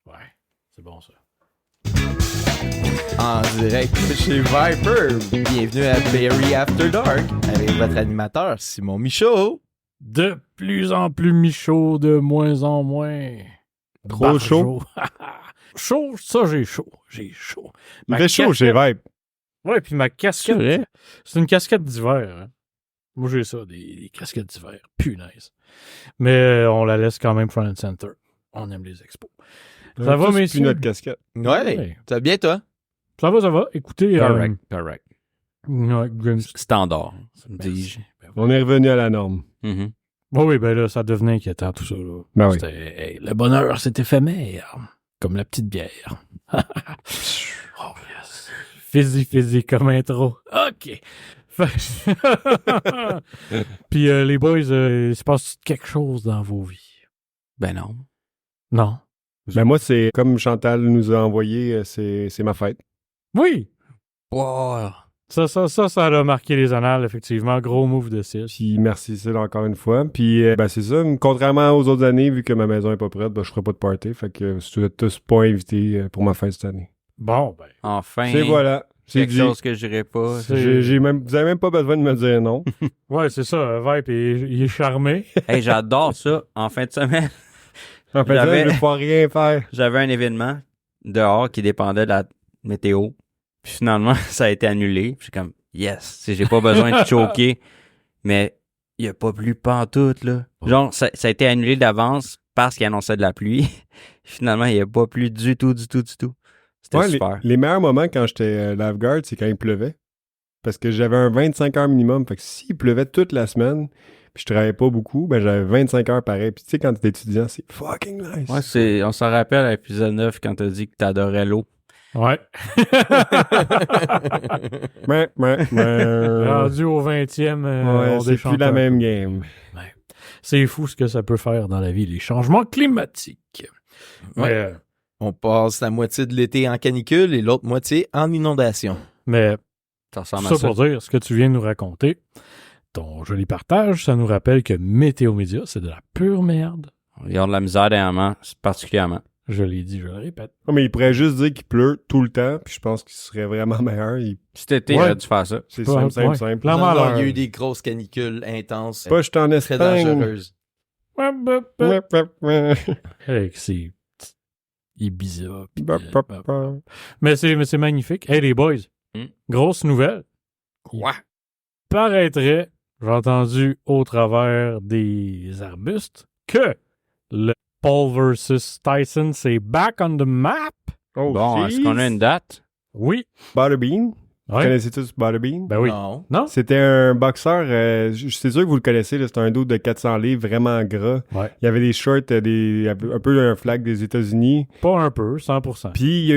Ouais, c'est bon ça. En direct chez Viper, bienvenue à Berry After Dark avec votre animateur Simon Michaud. De plus en plus mi-chaud, de moins en moins. Trop chaud. Chaud, ça j'ai chaud. J'ai chaud. Il fait chaud chez Vibe. Ouais, puis ma casquette, C'est vrai? c'est une casquette d'hiver. Hein. Moi j'ai ça, des casquettes d'hiver. Punaise. Mais on la laisse quand même front and center. On aime les expos. Ça va, plus messieurs? notre casquette. Ouais, Ouais. ça va bien toi? Ça va. Écoutez, Correct. ouais, Standard, Merci. dis-je. On est revenu à la norme. Mhm. Oui, ben là, ça devenait inquiétant tout ça. Là. Ben oui. C'était, le bonheur, c'est éphémère. Comme la petite bière. Oh, yes. Fizzy, comme intro. OK. Puis les boys, il se passe quelque chose dans vos vies? Ben non. Non? Ben moi, c'est comme Chantal nous a envoyé, c'est ma fête. Oui! Wow. Ça a marqué les annales, effectivement. Gros move de 6. Puis merci, c'est encore une fois. Puis ben c'est ça, contrairement aux autres années, vu que ma maison est pas prête, ben je ferai pas de party. Fait que vous êtes tous pas invités pour ma fête cette année. Bon, ben. Enfin, C'est voilà. C'est quelque dit. chose que je dirais pas. C'est- Vous avez même pas besoin de me dire non. Ouais, c'est ça. Vibe, il est charmé. Hey, j'adore ça. En fin de semaine, En fait, J'avais- je vais pas rien faire. j'avais un événement dehors qui dépendait de la météo. Puis finalement, ça a été annulé. Puis je suis comme, yes, si j'ai pas besoin de choquer. Mais il a pas plu pantoute, là. Genre, ça a été annulé d'avance parce qu'il annonçait de la pluie. Finalement, il a pas plu du tout. C'était Ouais, super. les meilleurs moments quand j'étais lifeguard, c'est quand il pleuvait. Parce que j'avais un 25 heures minimum. Fait que s'il pleuvait toute la semaine, puis je travaillais pas beaucoup, ben j'avais 25 heures pareil. Puis tu sais, quand t'es étudiant, c'est fucking nice. Ouais, on s'en rappelle à l'épisode 9 quand t'as dit que t'adorais l'eau. Ouais. Ouais. Rendu au 20e, Ouais, on c'est déchante plus la un même peu. game. C'est fou ce que ça peut faire dans la vie, les changements climatiques. Ouais. On passe la moitié de l'été en canicule et l'autre moitié en inondation. Mais Ça tout ressemble ça à ça. pour dire, ce que tu viens de nous raconter, ton joli partage, ça nous rappelle que Météo Média, c'est de la pure merde. Ils ont de la misère dernièrement, particulièrement. Je l'ai dit, je le répète. Non, mais il pourrait juste dire qu'il pleut tout le temps, puis je pense qu'il serait vraiment meilleur. Cet été, Ouais. j'aurais dû faire ça. C'est Ouais, simple. ouais. Non, Clairement, non, leur- il y a eu des grosses canicules intenses, Pas, je suis en très Espagne. dangereuses. Avec ses petites Ibiza. puis, Mais c'est magnifique. Hey, les boys, grosse nouvelle. Quoi? Paraîtrait, j'ai entendu au travers des arbustes, que le Paul versus Tyson, c'est back on the map. Oh, Bon, est-ce qu'on a une date? Oui. Butterbean? Vous Ouais. connaissez tous Butterbean? Ben oui. Non. Non? C'était un boxeur, c'est sûr que vous le connaissez, là, c'est un dude de 400 livres, vraiment gras. Ouais. Il y avait des shorts, un peu un flag des États-Unis. Pas un peu, 100%. Puis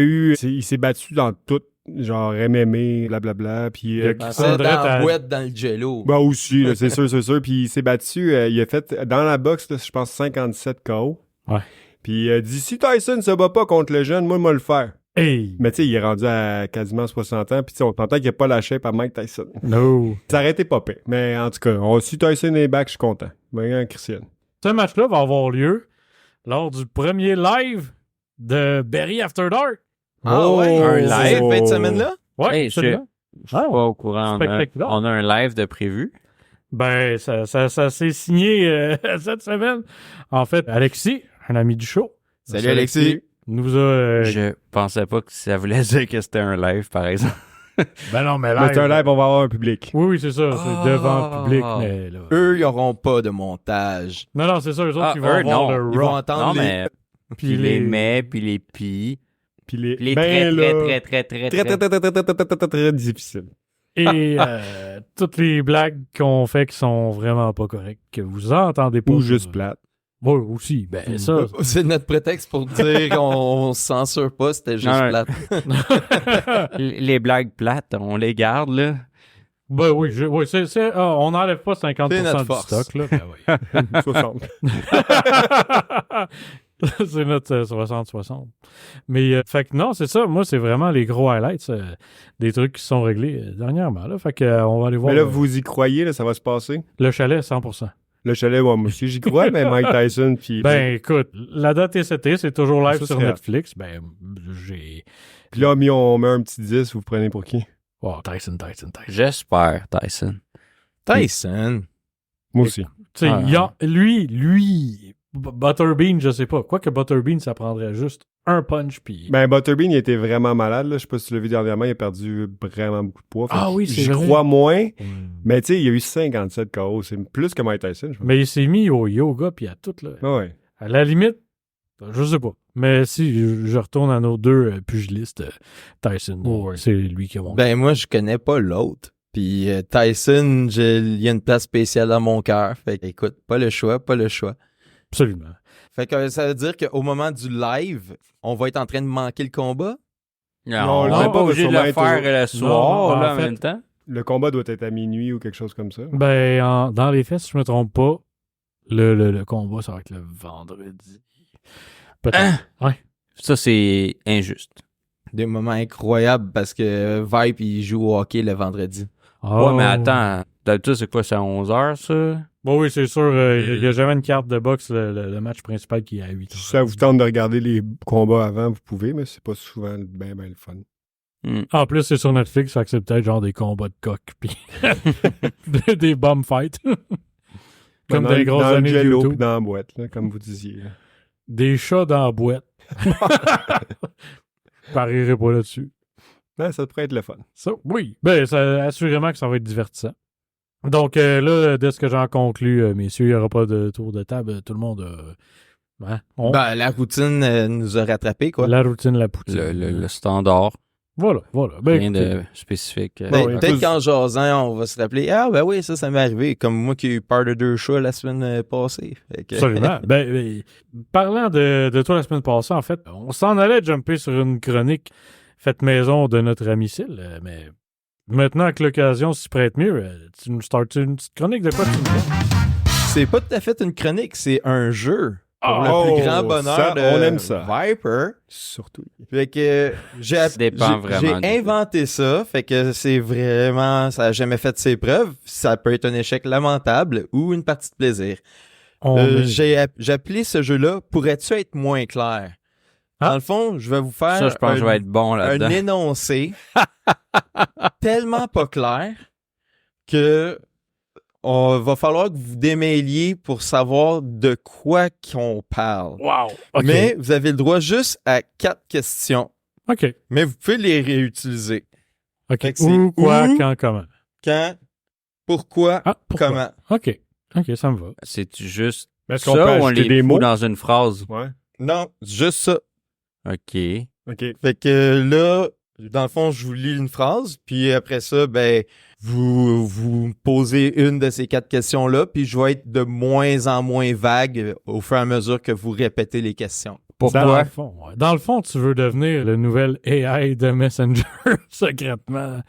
il s'est battu dans tout, genre MMA, blablabla. Puis Ben, Ça c'est devrait dans la être- boîte dans le jello. bah aussi, là, c'est sûr. Puis il s'est battu, il a fait dans la boxe, là, je pense 57 KO. Ouais. Puis il dit si Tyson se bat pas contre le jeune, moi le faire. Hey! Mais tu sais, il est rendu à quasiment 60 ans, puis tu sais, on t'entend qu'il a pas la shape à Mike Tyson. No. Ça aurait été pas pire. Mais en tout cas, si Tyson est back, je suis content. Ben, Christian. Ce match-là va avoir lieu lors du premier live de Berry After Dark. Ah ouais? un C'est live? cette fin de semaine-là? Ouais, Hey, absolument. Je suis pas au courant. Spectaculaire. On a un live de prévu. Ben, ça s'est signé cette semaine. En fait, Alexis, un ami du show, Salut Alexis. nous a... Je pensais pas que ça voulait dire que c'était un live, par exemple. Ben non, mais Mais live... c'est un live, on va avoir un public. Oui, c'est ça. C'est Ah. devant le public, mais là... Eux, ils n'auront pas de montage. Non, c'est ça. Eux autres, Ah, ils vont eux, avoir non. le Ils vont raw. entendre Non, les... mais puis les mais, puis les pis. Puis les, Puis les ben là, très difficile. Et toutes les blagues qu'on fait qui sont vraiment pas correctes, que vous entendez pas. Ou juste plate. Oui, aussi. Ben, ça... C'est notre prétexte pour dire qu'on se censure pas, c'était juste Non, plate. Les blagues plates, on les garde, là. Ben oui, on n'enlève pas 50% C'est notre du force. stock, là. Ben oui. 60. C'est notre 60-60. Mais, fait que non, c'est ça. Moi, c'est vraiment les gros highlights des trucs qui sont réglés dernièrement, là. Fait que, on va aller voir Mais là, vous y croyez, là, ça va se passer? le chalet 100%. Là, je suis allé, moi aussi, j'y crois, mais Mike Tyson, puis... Ben, écoute, la date est setée, c'est toujours live Ça sur serait- Netflix. Ben, j'ai... Puis là, on met un petit 10, vous prenez pour qui? Oh, Tyson. J'espère, Tyson. Tyson. Moi aussi. Tu sais, Ah. il y a- lui, Butterbean, je sais pas. Quoique Butterbean, ça prendrait juste un punch, puis... Ben, Butterbean, il était vraiment malade, là. Je sais pas si tu l'as vu dernièrement, il a perdu vraiment beaucoup de poids. Fait Ah que oui, c'est j'y vrai. crois moins, Mm. mais tu sais, il y a eu 57 KO. C'est plus que Mike Tyson, je pense. Mais il s'est mis au yoga, puis à tout, là. Ouais. À la limite, je sais pas. Mais si je retourne à nos deux pugilistes, Tyson, c'est lui qui a mon... Ben, moi, je connais pas l'autre. Puis Tyson, il y a une place spéciale dans mon cœur. Fait que, écoute, pas le choix. Absolument. Fait que ça veut dire qu'au moment du live, on va être en train de manquer le combat. Non, on le n'est combat pas va obligé de sûrement le être faire au- le soir, Non, là, en en fait- même temps. Le combat doit être à minuit ou quelque chose comme ça. Ben, dans les faits, si je me trompe pas, le combat, ça va être le vendredi. Peut-être. Ouais. Ça, c'est injuste. Des moments incroyables parce que Vibe, il joue au hockey le vendredi. Ouais, mais attends. D'habitude, c'est quoi, c'est à 11h, ça? Bon, oui, c'est sûr. Il n'y a jamais une carte de boxe, le match principal qui est à 8 Si ça vous tente de regarder les combats avant, vous pouvez, mais c'est pas souvent ben le fun. En plus, c'est sur Netflix, fait que c'est peut-être genre des combats de coq, puis des bomb fights. Comme dans, des grosses dans le années de jello YouTube. puis dans la boîte, là, comme vous disiez. là. Des chats dans la boîte. Je parierai pas là-dessus. Ouais, ça pourrait être le fun. Ça, oui. Ben, assurément que ça va être divertissant. Donc, là, de ce que j'en conclus, messieurs, il n'y aura pas de tour de table. Tout le monde hein, Ben, la routine nous a rattrapés, quoi. la routine, la poutine. Le standard. Voilà. Ben, Rien écoutez, de spécifique. Ben, oui, peut-être qu'en jasant, on va se rappeler. Ah, ben oui, ça m'est arrivé. Comme moi qui ai eu peur de 2 chats la semaine passée. Fait que- absolument. Parlant de toi la semaine passée, en fait, on s'en allait jumper sur une chronique faite maison de notre ami Syl, mais maintenant que l'occasion s'y prête mieux, tu nous startes une petite chronique de quoi tu nous dis? C'est pas tout à fait une chronique, c'est un jeu. Pour Oh, le plus grand bonheur ça, de on aime ça. Viper. Surtout. Fait que Ça dépend vraiment j'ai du inventé ça, fait que c'est vraiment, ça a jamais fait ses preuves. Ça peut être un échec lamentable ou une partie de plaisir. J'ai appelé ce jeu-là Pourrais-tu être moins clair? Ah. Dans le fond, je vais vous faire Ça, je pense que je vais être bon un là-dedans. énoncé tellement pas clair que on va falloir que vous démêliez pour savoir de quoi qu'on parle. Wow! OK. Mais vous avez le droit juste à 4 questions. OK. Mais vous pouvez les réutiliser. OK. Fait que c'est Où, quoi, où? quand, comment? Quand, pourquoi, Ah, pourquoi? comment. OK. OK, ça me va. C'est juste Est-ce ça qu'on peut ou on ajouter les des fout mots? dans une phrase? Ouais. Non, juste ça. OK. OK. Fait que là, dans le fond, je vous lis une phrase, puis après ça, ben, vous posez une de ces 4 questions-là, puis je vais être de moins en moins vague au fur et à mesure que vous répétez les questions. Dans le fond, ouais. Dans le fond, tu veux devenir le nouvel AI de Messenger secrètement.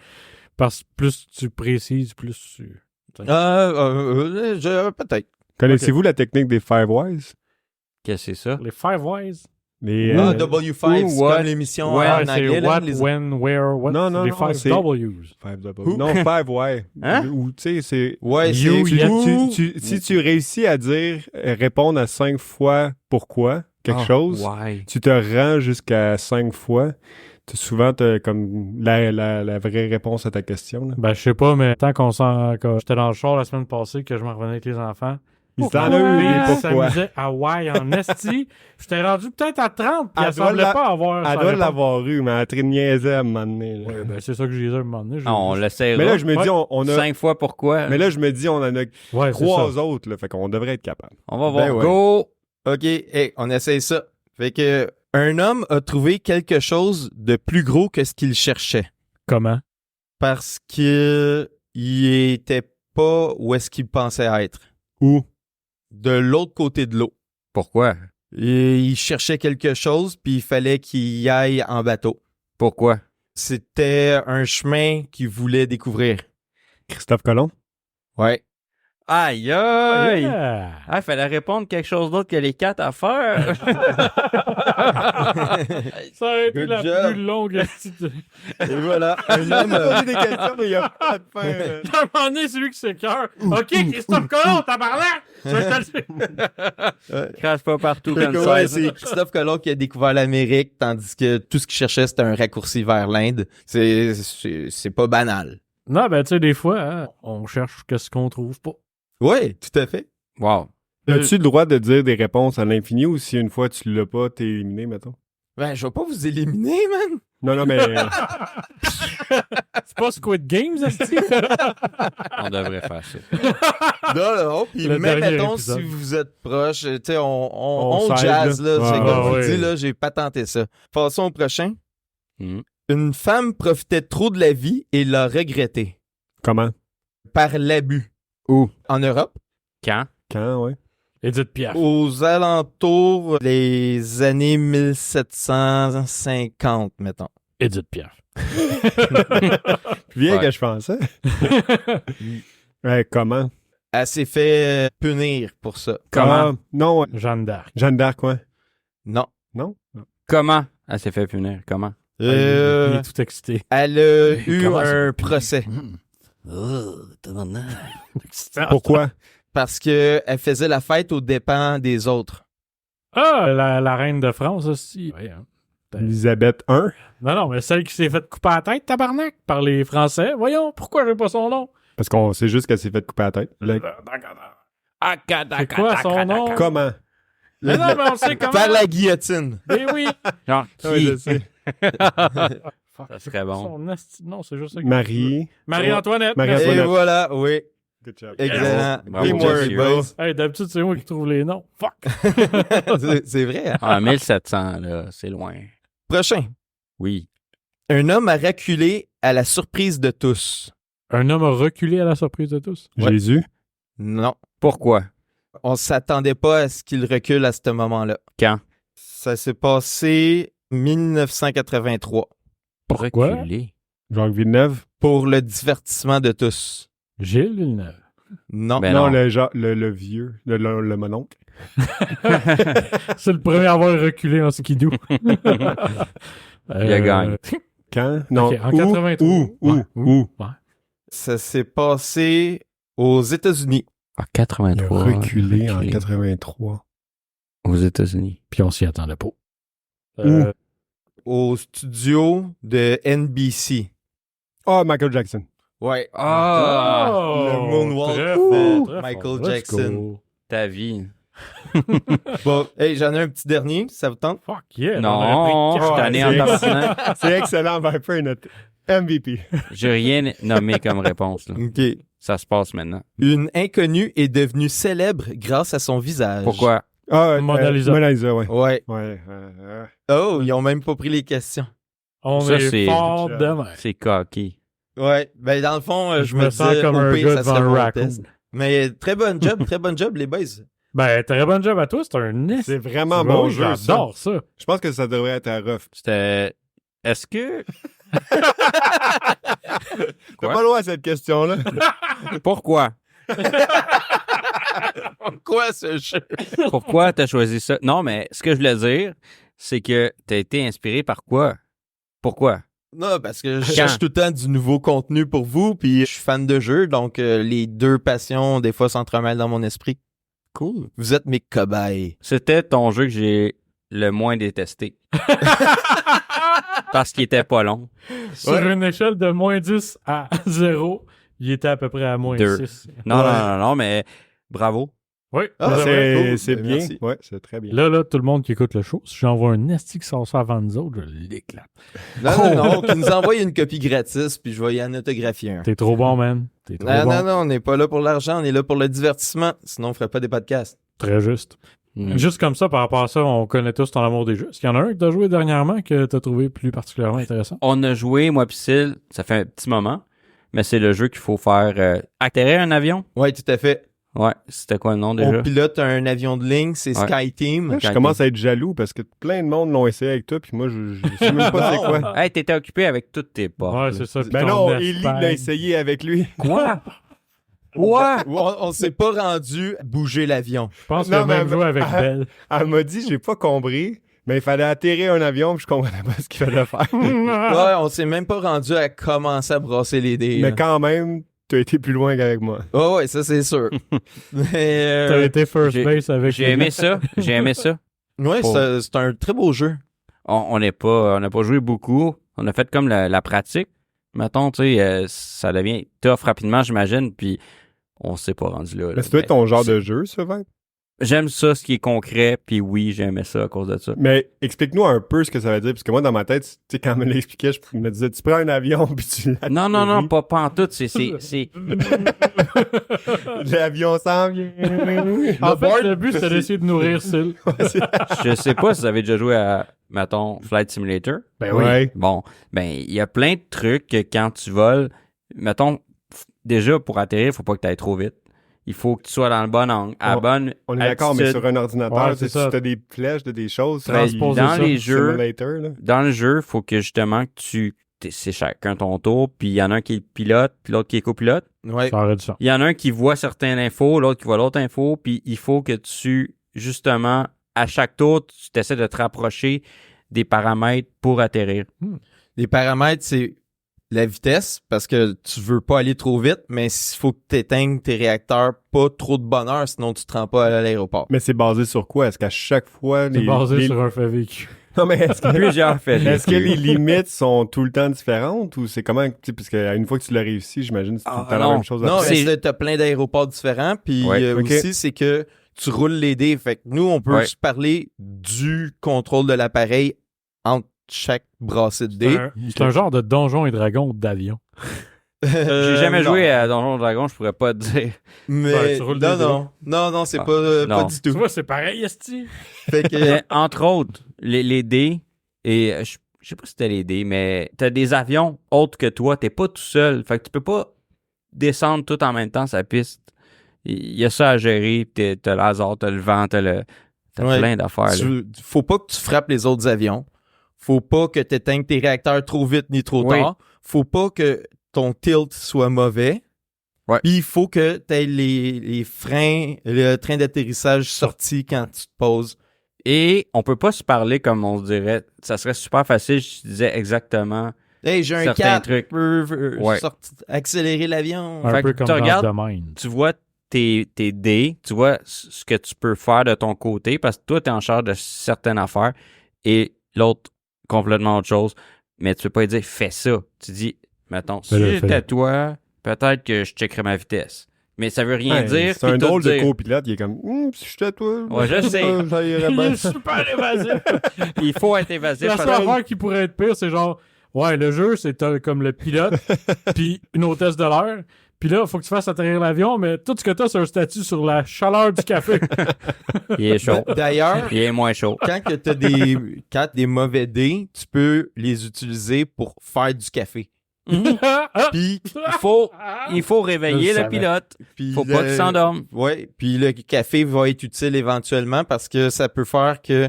Parce que plus tu précises, plus tu... Peut-être. Connaissez-vous la technique des Five Whys? Qu'est-ce que c'est ça? Les Five Whys. Les, W5, Who, c'est what, comme l'émission Ouais, en c'est anglais. là, what, les- when, where, what. Non, non, les non, Five c'est- W's. Five double. Non, Five Why. Hein? Ou tu sais, c'est... Ouais, You, c'est yeah. Si tu réussis à dire, répondre à 5 fois pourquoi quelque chose, Ouais. tu te rends jusqu'à 5 fois. Souvent, t'as comme la vraie réponse à ta question. Là. Ben, je sais pas, mais tant qu'on sent que j'étais dans le char la semaine passée, que je m'en revenais avec les enfants. Il t'en a eu, Elle pourquoi? s'amusait à Hawaï en esti. J'étais rendu peut-être à 30, puis Elle elle doit semblait pas avoir Elle sa doit réponse. l'avoir eu, mais elle a très niaisé à un moment donné. là. Ouais, ben, c'est ça que j'ai dit à un moment donné. Ah, on l'essayera. Mais là, je me dis, Ouais. on a... 5 fois pourquoi? Mais là, je me dis, on en a Ouais, c'est 3 ça. autres, là, fait qu'on devrait être capable. On va voir. Ben ouais. Go! OK, hey, on essaye ça. Fait que un homme a trouvé quelque chose de plus gros que ce qu'il cherchait Comment? parce qu'il était pas où est-ce qu'il pensait être. Où? De l'autre côté de l'eau. Pourquoi? Et il cherchait quelque chose puis il fallait qu'il y aille en bateau. Pourquoi? C'était un chemin qu'il voulait découvrir. Christophe Colomb? Ouais. Aïe, aïe! Yeah. Ah, il fallait répondre quelque chose d'autre que les 4 affaires. Ça aurait été Good la job. plus longue petite... Et voilà. Il a posé des questions, mais il n'y a pas de fin. À un moment donné, c'est lui qui s'écœure. OK, Christophe Colomb, tabarnak! Je vais te le dire. Crache pas partout Fait comme que, ça. ouais, c'est Christophe Colomb qui a découvert l'Amérique, tandis que tout ce qu'il cherchait, c'était un raccourci vers l'Inde. C'est pas banal. Non, ben, tu sais, des fois, hein, on cherche qu'est-ce qu'on trouve pas. Oui, tout à fait. Wow. As-tu le droit de dire des réponses à l'infini ou si une fois tu l'as pas, t'es éliminé, mettons? Ben, je vais pas vous éliminer, man. Non, mais C'est pas Squid Games, esti? On devrait faire ça. Non. Puis Le même, dernier mettons, épisode. si vous êtes proche, tu sais, on s'aide, jazz, là. là. C'est Ouais, comme je ouais. vous dis, là, j'ai pas tenté ça. Passons au prochain. Mhm. Une femme profitait trop de la vie et l'a regretté. comment? Par l'abus. Où? En Europe. Quand? Quand, ouais? Edith Piaf. Aux alentours des années 1750, mettons. Edith Piaf. Bien Ouais. que je pensais. Ouais, comment? Elle s'est fait punir pour ça. Comment? Ah, non, ouais. Jeanne d'Arc. Jeanne d'Arc, ouais. Non. Non? Comment elle s'est fait punir? Comment? Il est Euh, tout excité. elle a eu Comment ça un peut punir? procès Pourquoi? parce que elle faisait la fête aux dépens des autres. Ah, la reine de France aussi. Oui, hein. Elisabeth I? Non, mais celle qui s'est fait couper la tête, tabarnak, par les Français. Voyons, pourquoi j'ai pas son nom? Parce qu'on sait juste qu'elle s'est fait couper la tête. C'est quoi son nom? Comment? Mais non, mais on sait comment. Par la guillotine. Mais oui. Genre, qui? Ouais, je sais. Ça serait bon. Son esti- Non, c'est juste ça. Marie. Marie-Antoinette. Marie-Antoinette. Et merci. voilà, oui. Good job. Excellent. Bravo, Teamwork, monsieur. boys. Hey, d'habitude, c'est moi qui trouve les noms. Fuck. C'est vrai. Hein? Ah, 1700, là, c'est loin. Prochain. Oui. Un homme a reculé à la surprise de tous. Un homme a reculé à la surprise de tous. Ouais. Jésus. Non. Pourquoi? On s'attendait pas à ce qu'il recule à ce moment-là. Quand? Ça s'est passé 1983 Pourquoi? Reculer. Jacques Villeneuve. pour le divertissement de tous. Gilles Villeneuve. Non. Ben non, non. le vieux. Le mononcle. C'est le premier à avoir reculé en skidoo. Il a gagné. Quand? Non. Ok, en Où? 83. Où? Ouais. Où? Ouais. Ça s'est passé aux États-Unis. En Il a 83. reculé en 83. Aux États-Unis. Puis on s'y attendait pas. Au studio de NBC. Oh, Michael Jackson. Ouais. Ah! Le moonwalk très de fort, très Michael fort. Let's Jackson. go. Ta vie. Bon, hey, j'en ai un petit dernier, si ça vous tente. Fuck yeah. Non, on aurait je suis pris tanné c'est- en tabarnak. C'est excellent, Viper, notre MVP. J'ai rien nommé comme réponse. Là. OK. Ça se passe maintenant. Une inconnue est devenue célèbre grâce à son visage. Pourquoi? Ah, Mona Lisa. Mona Lisa, ouais. Ouais. Ouais. Oh, ils ont même pas pris les questions. On Ça, est c'est- fort demain. C'est coquille. Ouais. Ben, dans le fond, je me sens disais, comme au un pire, gars ça devant serait un mon raccoon. test. Mais très bonne job, les boys. Ben, très bon job à toi. C'est un esti. C'est vraiment Oui, bon jeu, ça. J'adore ça. Je pense que ça devrait être à rough. C'était. Est-ce que. T'es pas loin à cette question-là. Pourquoi? Quoi, ce jeu? Pourquoi t'as choisi ça? Non, mais ce que je voulais dire, c'est que t'as été inspiré par quoi? Pourquoi? Non, parce que je cherche tout le temps du nouveau contenu pour vous, puis je suis fan de jeux, donc les deux passions, des fois, s'entremêlent dans mon esprit. Cool. Vous êtes mes cobayes. C'était ton jeu que j'ai le moins détesté. Parce qu'il était pas long. Sur une échelle de moins 10 à 0, il était à peu près à moins Deux. 6. Non, Ouais. non, mais bravo. Oui. Ah, c'est c'est vrai. cool. C'est Ben, bien. merci. Ouais, c'est très bien. Là, tout le monde qui écoute le show, si j'envoie un esti qui sort ça avant nous autres, je l'éclate. Non, qui nous envoie une copie gratis, puis je vais y en autographier un. T'es trop bon, man. T'es trop Non, bon. non, on n'est pas là pour l'argent, on est là pour le divertissement. Sinon, on ferait pas des podcasts. Très juste. Juste comme ça, par rapport à ça, on connaît tous ton amour des jeux. Est-ce qu'il y en a un que t'as joué dernièrement que t'as trouvé plus particulièrement intéressant? On a joué, moi pis Syl, ça fait un petit moment, mais c'est le jeu qu'il faut faire atterrir un avion. Ouais, tout à fait. Ouais, c'était quoi le nom déjà? On pilote un avion de ligne, c'est Ouais. SkyTeam. Je commence à être jaloux parce que plein de monde l'ont essayé avec toi, puis moi, je sais même pas c'est quoi. Hey, t'étais occupé avec toutes tes portes. Ouais, là. c'est ça. Puis Ben ton non, Ellie Espagne. l'a essayé avec lui. Quoi? Ouais! On s'est pas rendu à bouger l'avion. Je pense Non, que même mais- joué avec Belle. Elle m'a dit, j'ai pas compris, mais il fallait atterrir un avion, puis je comprenais pas ce qu'il fallait faire. Ouais, on s'est même pas rendu à commencer à brasser les dés. Mais là. quand même, t'as été plus loin qu'avec moi. Ouais, ça c'est sûr. Mais, T'as été first j'ai- base avec J'ai aimé ça. J'ai aimé ça. ouais, Oh. c'est un très beau jeu. On n'a pas joué beaucoup. On a fait comme la pratique. Mettons, tu sais, ça devient tough rapidement, j'imagine, puis on s'est pas rendu là. Mais c'est toi ton genre de jeu, ça, Vin? J'aime ça, ce qui est concret, puis oui, j'aimais ça à cause de ça. Mais explique-nous un peu ce que ça veut dire, parce que moi, dans ma tête, tu sais, quand elle me l'expliquait, je me disais, tu prends un avion, puis tu Non, pas en tout. C'est L'avion s'en vient. En fait, le but, c'était d'essayer de nourrir Syl. Je sais pas si vous avez déjà joué à, mettons, Flight Simulator. Ben Ouais. Bon, ben, il y a plein de trucs que quand tu voles, mettons, déjà, pour atterrir, faut pas que tu ailles trop vite. Il faut que tu sois dans le bon angle, à la bonne On est d'accord, mais altitude. sur un ordinateur, Ouais, c'est tu ça. as des flèches, des choses. Ben, Transposer dans ça. les jeux, Simulator, là. dans le jeu, faut que justement que c'est chacun ton tour, puis il y en a un qui est pilote, puis l'autre qui est copilote. Ouais. Ça aurait du sens. Il y en a un qui voit certaines infos, l'autre qui voit l'autre info, puis il faut que tu, justement, à chaque tour, tu essaies de te rapprocher des paramètres pour atterrir. Les paramètres, c'est la vitesse, parce que tu veux pas aller trop vite, mais il faut que tu éteignes tes réacteurs pas trop de bonne heure, sinon tu te rends pas à l'aéroport. Mais c'est basé sur quoi? Est-ce qu'à chaque fois, C'est basé sur un fait vécu. Non, mais est-ce que... Plusieurs faits. Est-ce que les limites sont tout le temps différentes ou c'est comment, tu sais, parce qu'une fois que tu l'as réussi, j'imagine que c'est tout le temps la non. même chose. Non, après. mais t'as plein d'aéroports différents, puis Ouais, ok. aussi, c'est que tu roules les dés. Fait que nous, on peut Ouais. se parler du contrôle de l'appareil entre chaque brassée de dés. C'est un genre de donjon et dragon d'avion. J'ai jamais non. joué à Donjon Dragon, je pourrais pas te dire. Mais Ouais, tu roules des non, c'est Ah, pas non. du Tu tout. vois, c'est pareil, Esti. Fait que, Mais, entre autres, les dés, et je sais pas si c'était les dés, mais t'as des avions autres que toi, t'es pas tout seul. Fait que tu peux pas descendre tout en même temps sa piste. Il y a ça à gérer, t'as le hasard, t'as le vent, t'as Ouais. plein d'affaires. là. faut pas que tu frappes les autres avions. Faut pas que tu éteignes tes réacteurs trop vite ni trop Oui. tard. Faut pas que ton tilt soit mauvais. Ouais. Puis il faut que tu aies les freins, le train d'atterrissage sorti quand tu te poses. Et on peut pas se parler comme on se dirait. Ça serait super facile si je disais exactement. Hey, j'ai un Certains 4, trucs. je peux Ouais. accélérer l'avion. Un Fait peu que comme tu dans regardes- The Mind. Tu vois tes dés, tu vois ce que tu peux faire de ton côté parce que toi, tu es en charge de certaines affaires et l'autre, complètement autre chose. Mais tu peux pas lui dire fais ça. Tu dis, mettons, si Fais-le, j'étais fais-le. toi, peut-être que je checkerais ma vitesse. Mais ça veut rien Ouais, dire. c'est un puis tout drôle de dire. copilote, il est comme, si j'étais toi, Ouais, je sais. ça irait Il bien. est super évasif. Il faut être évasif. La parce seule que- affaire qui pourrait être pire, c'est genre, ouais, le jeu, c'est t'as comme le pilote, puis une hôtesse de l'air. Puis là, il faut que tu fasses atterrir l'avion, mais tout ce que t'as, c'est un statut sur la chaleur du café. Il est chaud. D'ailleurs, Il est moins chaud. quand tu as des mauvais dés, tu peux les utiliser pour faire du café. Ah! Puis, Il faut réveiller Je le savais. pilote. puis Faut pas qu'il s'endorme. Ouais, puis le café va être utile éventuellement parce que ça peut faire que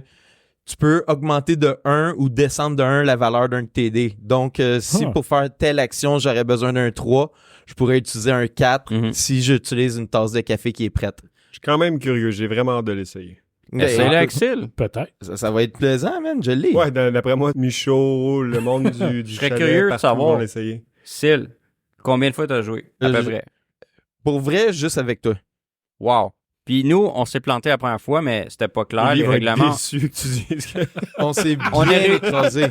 tu peux augmenter de 1 ou descendre de 1 la valeur d'un de tes dés. Donc, si Ah. pour faire telle action, j'aurais besoin d'un 3, je pourrais utiliser un 4 Mhm. si j'utilise une tasse de café qui est prête. Je suis quand même curieux, j'ai vraiment hâte de l'essayer. C'est Axel. Peut-être. Ça va être plaisant, man, je l'ai. Ouais, d'après moi, Michaud, le monde du Je serais chalet, curieux de partout savoir. vont l'essayer. Sil, combien de fois t'as joué? À peu Je- près. Pour vrai, juste avec toi. Wow. Puis nous, on s'est planté la première fois, mais c'était pas clair, Il les va être règlements. déçu que tu dises que... On s'est On bien est- écrasé.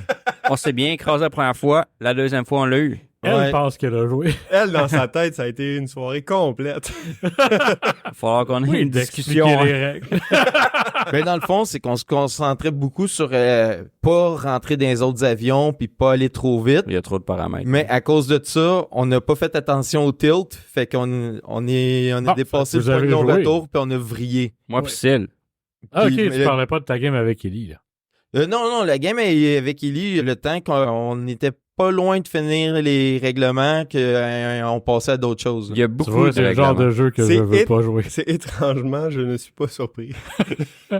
On s'est bien écrasé la première fois. La deuxième fois, on l'a eu. Elle Ouais. pense qu'elle a joué. Elle, dans sa tête, ça a été une soirée complète. Il va falloir qu'on ait une d'expliquer discussion. les hein. règles. Mais dans le fond, c'est qu'on se concentrait beaucoup sur pas rentrer dans les autres avions puis pas aller trop vite. Il y a trop de paramètres. Mais à cause de ça, on n'a pas fait attention au tilt. Fait qu'on est Ah, dépassé vous le point de avez joué. non-retour puis on a vrillé. Moi pis Sil. Ah, ok, Puis, tu mais parlais pas de ta game avec Ellie, là. Non, la game avec Ellie, le temps qu'on n'était pas loin de finir les règlements, qu'on passait à d'autres choses. Il y a Tu beaucoup vois, de c'est le genre règlements. de jeu que C'est je veux it. pas jouer. C'est étrangement, je ne suis pas surpris.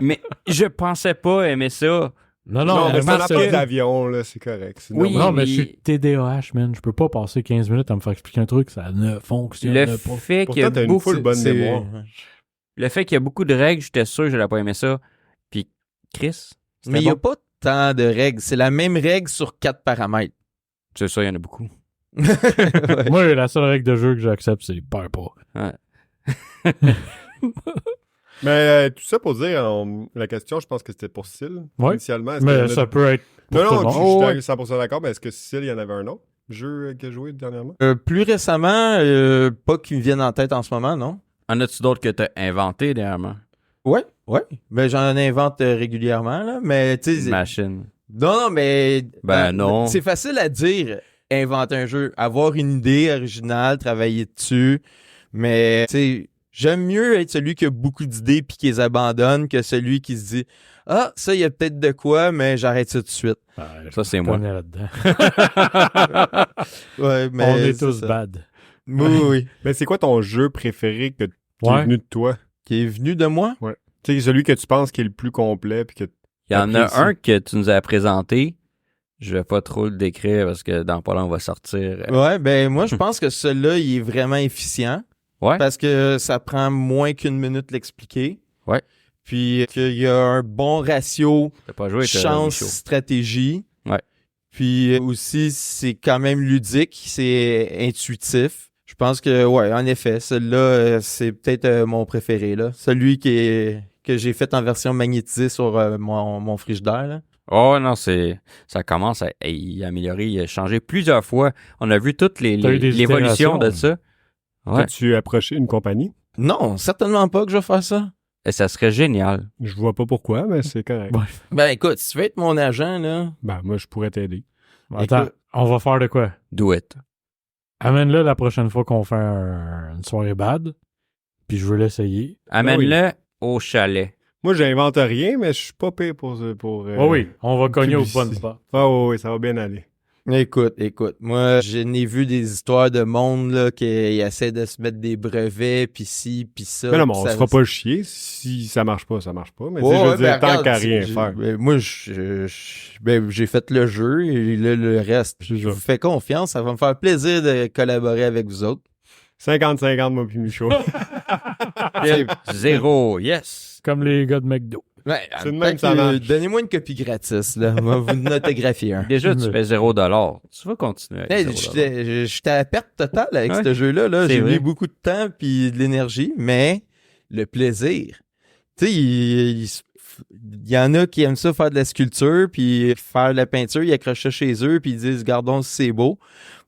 Mais je pensais pas aimer ça. Non, Non, mais moi, c'est un appart d'avion, là, c'est correct. C'est Oui, normal. Non, mais je suis TDAH, man. Je peux pas passer 15 minutes à me faire expliquer un truc. Ça ne fonctionne Le pas. fait qu'il y a Pourtant, t'as une beaucoup... full bonne mémoire. Le fait qu'il y a beaucoup de règles, j'étais sûr que je n'allais pas aimer ça. Puis Chris, Mais il n'y a pas tant de règles. C'est la même règle sur 4 paramètres. c'est ça, il y en a beaucoup. Ouais. Moi, la seule règle de jeu que j'accepte, c'est perds pas. Ouais. Mais tout ça pour dire, la question, je pense que c'était pour Cécile, Ouais. initialement. Est-ce qu'il y en Mais a ça peut être. pour tout le Non, monde. je Oh, suis 100% d'accord, mais est-ce que Cécile, il y en avait un autre jeu qu'elle a joué dernièrement? Plus récemment, pas qui me viennent en tête en ce moment, non? En as-tu d'autres que tu as inventé dernièrement? Ouais. Ben, j'en invente régulièrement, là. Mais, tu sais. Machine. Non, mais. Non. C'est facile à dire, inventer un jeu. Avoir une idée originale, travailler dessus. Mais, tu sais, j'aime mieux être celui qui a beaucoup d'idées puis qui les abandonne que celui qui se dit ah, ça, il y a peut-être de quoi, mais j'arrête ça tout de suite. Ça, c'est moi. là-dedans. Ouais, mais. On est c'est tous ça. bad. Oui. Mais c'est quoi ton jeu préféré qui est Ouais. venu de toi? Qui est venu de moi? Tu sais, celui que tu penses qui est le plus complet, puis que Il y en a Apprécie. un que tu nous as présenté. Je vais pas trop le décrire parce que dans pas long, on va sortir. Ouais, ben, moi, je pense que celui-là, il est vraiment efficient. Ouais. Parce que ça prend moins qu'une minute l'expliquer. Ouais. Puis qu'il y a un bon ratio T'as pas joué avec chance-stratégie. Ouais. Puis aussi, c'est quand même ludique, c'est intuitif. Je pense que, ouais, en effet, celui-là, c'est peut-être mon préféré, là. Celui que j'ai fait en version magnétisée sur mon frigidaire, là. Oh non, ça commence à y améliorer. Il a changé plusieurs fois. On a vu toutes T'as eu des l'évolution de itérations. ça. Ouais. as-tu approché une compagnie? Non, certainement pas que je vais faire ça. Et ça serait génial. Je vois pas pourquoi, mais c'est correct. Ouais. Ben écoute, si tu veux être mon agent, là, Ben, moi, je pourrais t'aider. Attends, Écoute. on va faire de quoi? Do it. Amène-le la prochaine fois qu'on fait une soirée bad. Puis je veux l'essayer. Amène-le au chalet. Moi, j'invente rien, mais je suis pas pire pour Oh oui, on va cogner au publicité. bon spot. Ah oui, ça va bien aller. Écoute, moi, je n'ai vu des histoires de monde là qui essaie de se mettre des brevets, puis ci, puis ça. Mais non, mais puis on ça- se fera pas chier. Si ça marche pas, ça marche pas. Mais tu sais, Ouais, je veux ouais, dire, ben, tant regarde, qu'à rien j'ai- faire. ben, moi, ben, j'ai fait le jeu et là, le reste, C'est je ça. vous fais confiance. Ça va me faire plaisir de collaborer avec vous autres. 50-50, moi puis Michaud. 0, yes. Comme les gars de McDo. Ouais, C'est de même peut-être que ça que, marche. donnez-moi une copie gratis, là. On va vous autographier un. Déjà, tu Mais- fais 0$. Tu vas continuer avec Hey, 0$. j'étais à perte totale avec Ouais. ce jeu-là. Là. C'est J'ai vrai. mis beaucoup de temps puis de l'énergie, mais le plaisir. Tu sais, il y en a qui aiment ça faire de la sculpture puis faire de la peinture, ils accrochent ça chez eux puis ils disent gardons si c'est beau.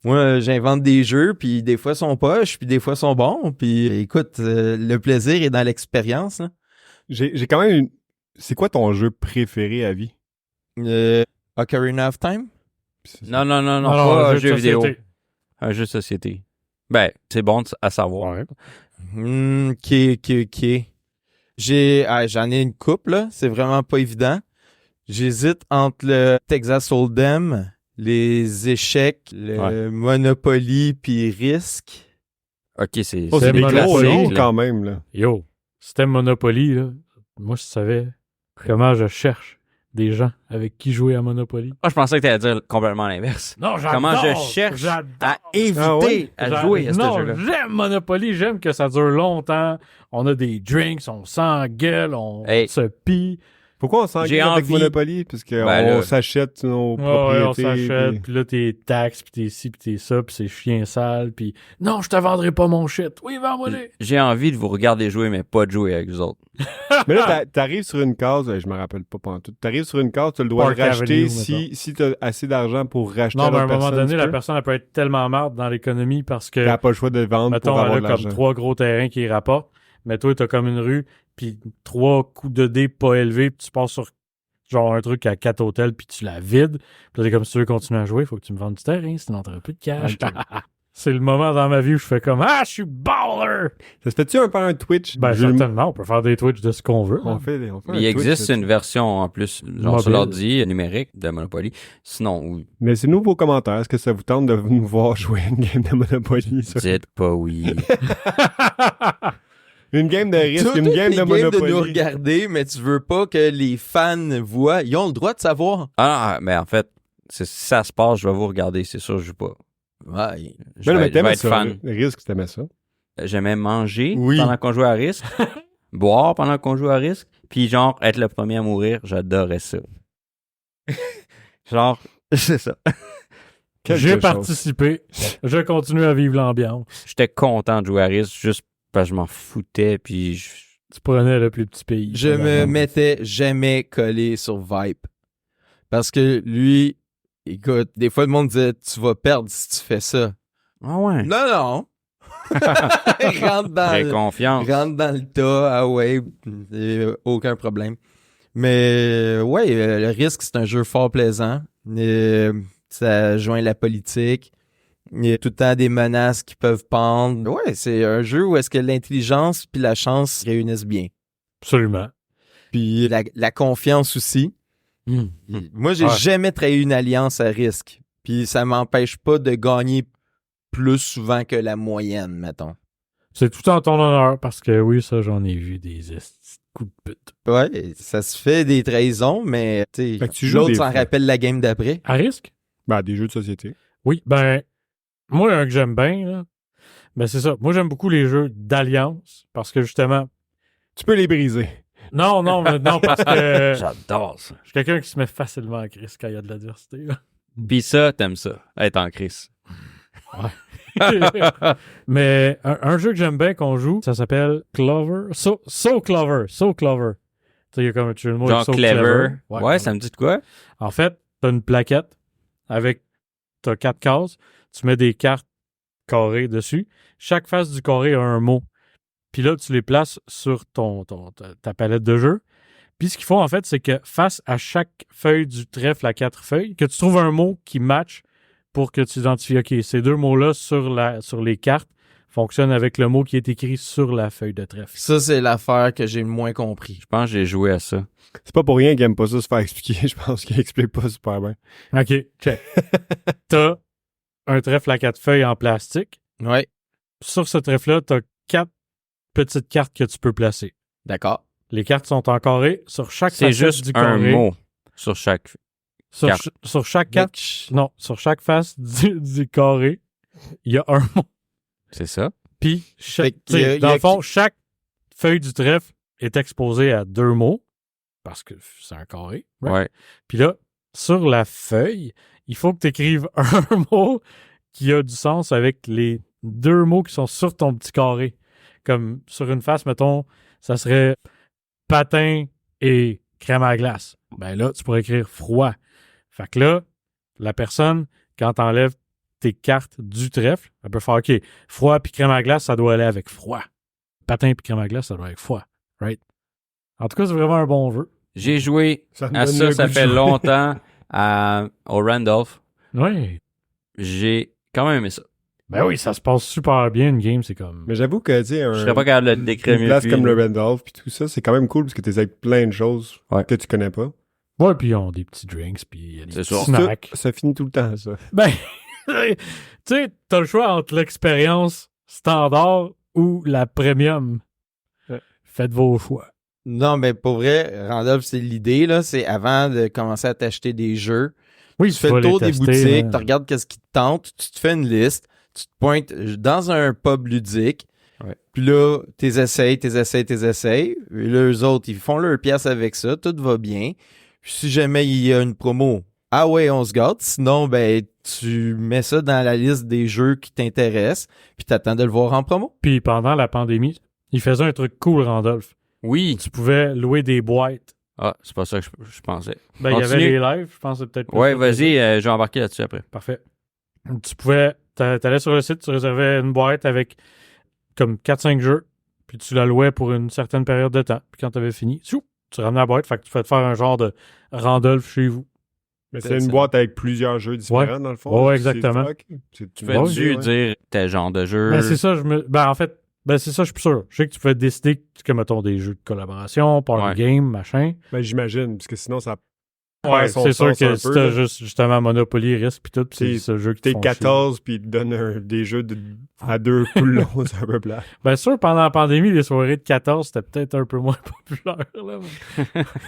Moi, j'invente des jeux puis des fois ils sont poches puis des fois ils sont bons puis écoute, le plaisir est dans l'expérience. Là. J'ai quand même une... C'est quoi ton jeu préféré à vie? Ocarina of Time. Non, Non, pas un jeu de jeu vidéo. société. Un jeu de société. Ben, c'est bon à savoir. Ouais. Ok. J'en ai une couple, là. C'est vraiment pas évident. J'hésite entre le Texas Hold'em, les échecs, le Monopoly puis Risk. OK, c'est Oh, c'est C'est des gros Monopoly, noms là. quand même, là. Yo, c'était Monopoly, là. Moi, je savais comment je cherche des gens avec qui jouer à Monopoly. Ah, je pensais que tu allais dire complètement l'inverse. Non, j'adore! Comment je cherche à éviter Ah ouais? à jouer à ce Non, jeu-là. j'aime Monopoly, j'aime que ça dure longtemps. On a des drinks, on s'engueule, on Hey. se pille. Pourquoi on s'engueule J'ai avec envie- Monopoly? Parce qu'on Ben là- s'achète nos Ouais, on propriétés. s'achète, puis- puis là, t'es taxes, puis t'es ci, puis t'es ça, puis c'est chien sale, puis non, je te vendrai pas mon shit. Oui, vends-moi les. J'ai envie de vous regarder jouer, mais pas de jouer avec vous autres. Mais là, t'arrives sur une case, je me rappelle pas pantoute. T'arrives sur une case, tu as le droit Park de racheter Avenue, si t'as assez d'argent pour racheter Non, mais à un l'autre moment personne, donné, tu la peux. personne, elle peut être tellement marde dans l'économie parce que, T'as pas le choix de vendre mettons, pour avoir elle de a comme l'argent. 3 gros terrains qui rapportent, mais toi, t'as comme une rue, puis 3 coups de dés pas élevés, puis tu passes sur genre un truc à 4 hôtels, puis tu la vides. Puis là, t'es comme, si tu veux continuer à jouer, il faut que tu me vendes du terrain, sinon t'auras plus de cash. C'est le moment dans ma vie où je fais comme, ah, je suis baller! Ça se fait-tu un peu un Twitch? Ben, certainement, on peut faire des Twitch de ce qu'on veut. On fait un Il Twitch, existe là-dessus. une version en plus, genre sur Mobile. l'ordi numérique de Monopoly. Sinon, oui, Mais c'est nous vos commentaires. Est-ce que ça vous tente de nous voir jouer une game de Monopoly? Ça? dites pas oui. Une game de risque, Toi, une t'es game de game de nous Monopoly. regarder, mais tu veux pas que les fans voient. Ils ont le droit de savoir. Ah, mais en fait, si ça se passe, je vais vous regarder, c'est sûr, je joue pas. Ouais. Je Mais non, mais vais, je vais t'aimais être ça. fan. Le risque, t'aimais ça. J'aimais manger Oui. pendant qu'on jouait à risque, boire pendant qu'on jouait à risque, puis genre être le premier à mourir, j'adorais ça. Genre, c'est ça. Quelque J'ai chose. participé. Je continue à vivre l'ambiance. J'étais content de jouer à risque juste parce que je m'en foutais, puis Tu prenais le plus petit pays. Je me mettais jamais collé sur Vipe. Parce que lui, écoute, des fois le monde disait tu vas perdre si tu fais ça. Ah ouais. Non, non. rentre, Très dans confiance. rentre dans le tas, ah ouais, aucun problème. Mais ouais, le risque, c'est un jeu fort plaisant. Ça joint la politique. Il y a tout le temps des menaces qui peuvent pendre. Ouais, c'est un jeu où est-ce que l'intelligence puis la chance se réunissent bien. Absolument. Puis la confiance aussi. Moi, j'ai Ouais. jamais trahi une alliance à risque. Puis ça m'empêche pas de gagner plus souvent que la moyenne, mettons. C'est tout en ton honneur parce que oui, ça, j'en ai vu des estis de coups de pute. Ouais, ça se fait des trahisons, mais tu Fait que tu sais, joues l'autre des s'en fois. rappelle la game d'après. À risque? Ben, des jeux de société. Oui, ben, moi, un que j'aime bien, là, ben c'est ça. Moi, j'aime beaucoup les jeux d'alliance parce que justement. Tu peux les briser. Non, parce que J'adore ça. je suis quelqu'un qui se met facilement à crise quand il y a de l'adversité. là. Puis ça, t'aimes ça, être en crise. Mais un jeu que j'aime bien qu'on joue, ça s'appelle Clover. So Clover. So Clover. Tu sais, il y a comme un jeu de mots Genre avec So clever. Ouais, Ouais, ça me dit de quoi? En fait, t'as une plaquette avec. T'as 4 cases. Tu mets des cartes carrées dessus. Chaque face du carré a un mot. Puis là, tu les places sur ta palette de jeu. Puis ce qu'il faut, en fait, c'est que face à chaque feuille du trèfle à 4 feuilles, que tu trouves un mot qui match pour que tu identifies, OK, ces 2 mots-là sur les cartes fonctionnent avec le mot qui est écrit sur la feuille de trèfle. Ça, c'est l'affaire que j'ai le moins compris. Je pense que j'ai joué à ça. C'est pas pour rien qu'il aime pas ça se faire expliquer. Je pense qu'il explique pas super bien. OK, check. T'as un trèfle à 4 feuilles en plastique. Ouais, Sur ce trèfle-là, t'as 4 petites cartes que tu peux placer. d'accord. Les cartes sont en carré. Sur chaque C'est facette juste du un carré. mot sur chaque. carte. Sur chaque carte. Non, sur chaque face du carré, il y a un mot. C'est ça? Puis, Fait qu'il y a- dans il y a le fond, chaque feuille du trèfle est exposée à 2 mots parce que c'est un carré. right? Ouais. Puis là, sur la feuille, il faut que tu écrives un mot qui a du sens avec les 2 mots qui sont sur ton petit carré. Comme sur une face, mettons, ça serait patin et crème à glace. Ben là, tu pourrais écrire froid. Fait que là, la personne, quand t'enlèves tes cartes du trèfle, elle peut faire OK, froid puis crème à glace, ça doit aller avec froid. Patin puis crème à glace, ça doit aller avec froid. Right? En tout cas, c'est vraiment un bon jeu. J'ai joué Ça me à donne ça, le ça goût de fait jouer. longtemps au Randolph. Oui. J'ai quand même aimé ça. Ben oui, ça se passe super bien, une game, c'est comme. Mais j'avoue que, tu sais, Je serais pas capable de le décrire une mieux place que lui, comme là. le Randolph puis tout ça, c'est quand même cool parce que tu avec plein de choses Ouais. que tu connais pas. Ouais, puis ils ont des petits drinks, puis il y a des C'est petits sûr. snacks. Ça finit tout le temps, ça. Ben, tu sais, t'as le choix entre l'expérience standard ou la premium. Faites vos choix. Non, mais pour vrai, Randolph, c'est l'idée, là. C'est avant de commencer à t'acheter des jeux. Oui, Tu fais le vas tour les des tester, boutiques, mais- tu regardes qu'est-ce qui te tente, tu te fais une liste, tu te pointes dans un pub ludique, Ouais. puis là, t'es essayes. Et là, eux autres, ils font leur pièce avec ça, tout va bien. Puis si jamais il y a une promo, ah ouais, on se gâte. Sinon, ben, tu mets ça dans la liste des jeux qui t'intéressent, puis t'attends de le voir en promo. Puis pendant la pandémie, ils faisaient un truc cool, Randolph. Oui. Tu pouvais louer des boîtes. Ah, c'est pas ça que je pensais. Ben, il y avait Continue. les lives, je pense que c'est peut-être... plus Ouais, ça. vas-y, je vais embarquer là-dessus après. Parfait. Tu pouvais... T'allais sur le site, tu réservais une boîte avec comme 4-5 jeux, puis tu la louais pour une certaine période de temps. Puis quand t'avais fini, tu ramenais la boîte, fait que tu fais te faire un genre de Randolph chez vous. Mais c'est C'est une ça. boîte avec plusieurs jeux différents, dans le fond. Ouais, C'est exactement. fuck. Tu Tu fais-tu dire tel genre de jeu? Ben, c'est ça, en fait, c'est ça, je suis plus sûr. Je sais que tu pouvais décider que, mettons, des jeux de collaboration, party Ouais. game, machin. Ben, j'imagine, parce que sinon, ça Ouais, son c'est sûr sens un que peu, si t'as là. juste justement Monopoly, Risk pis tout, pis c'est ce jeu qui te T'es font 14 puis ils te donnent des jeux à 2 tout le long, c'est un peu plat. chier. Bien sûr, pendant la pandémie, les soirées de 14, c'était peut-être un peu moins populaire. Là,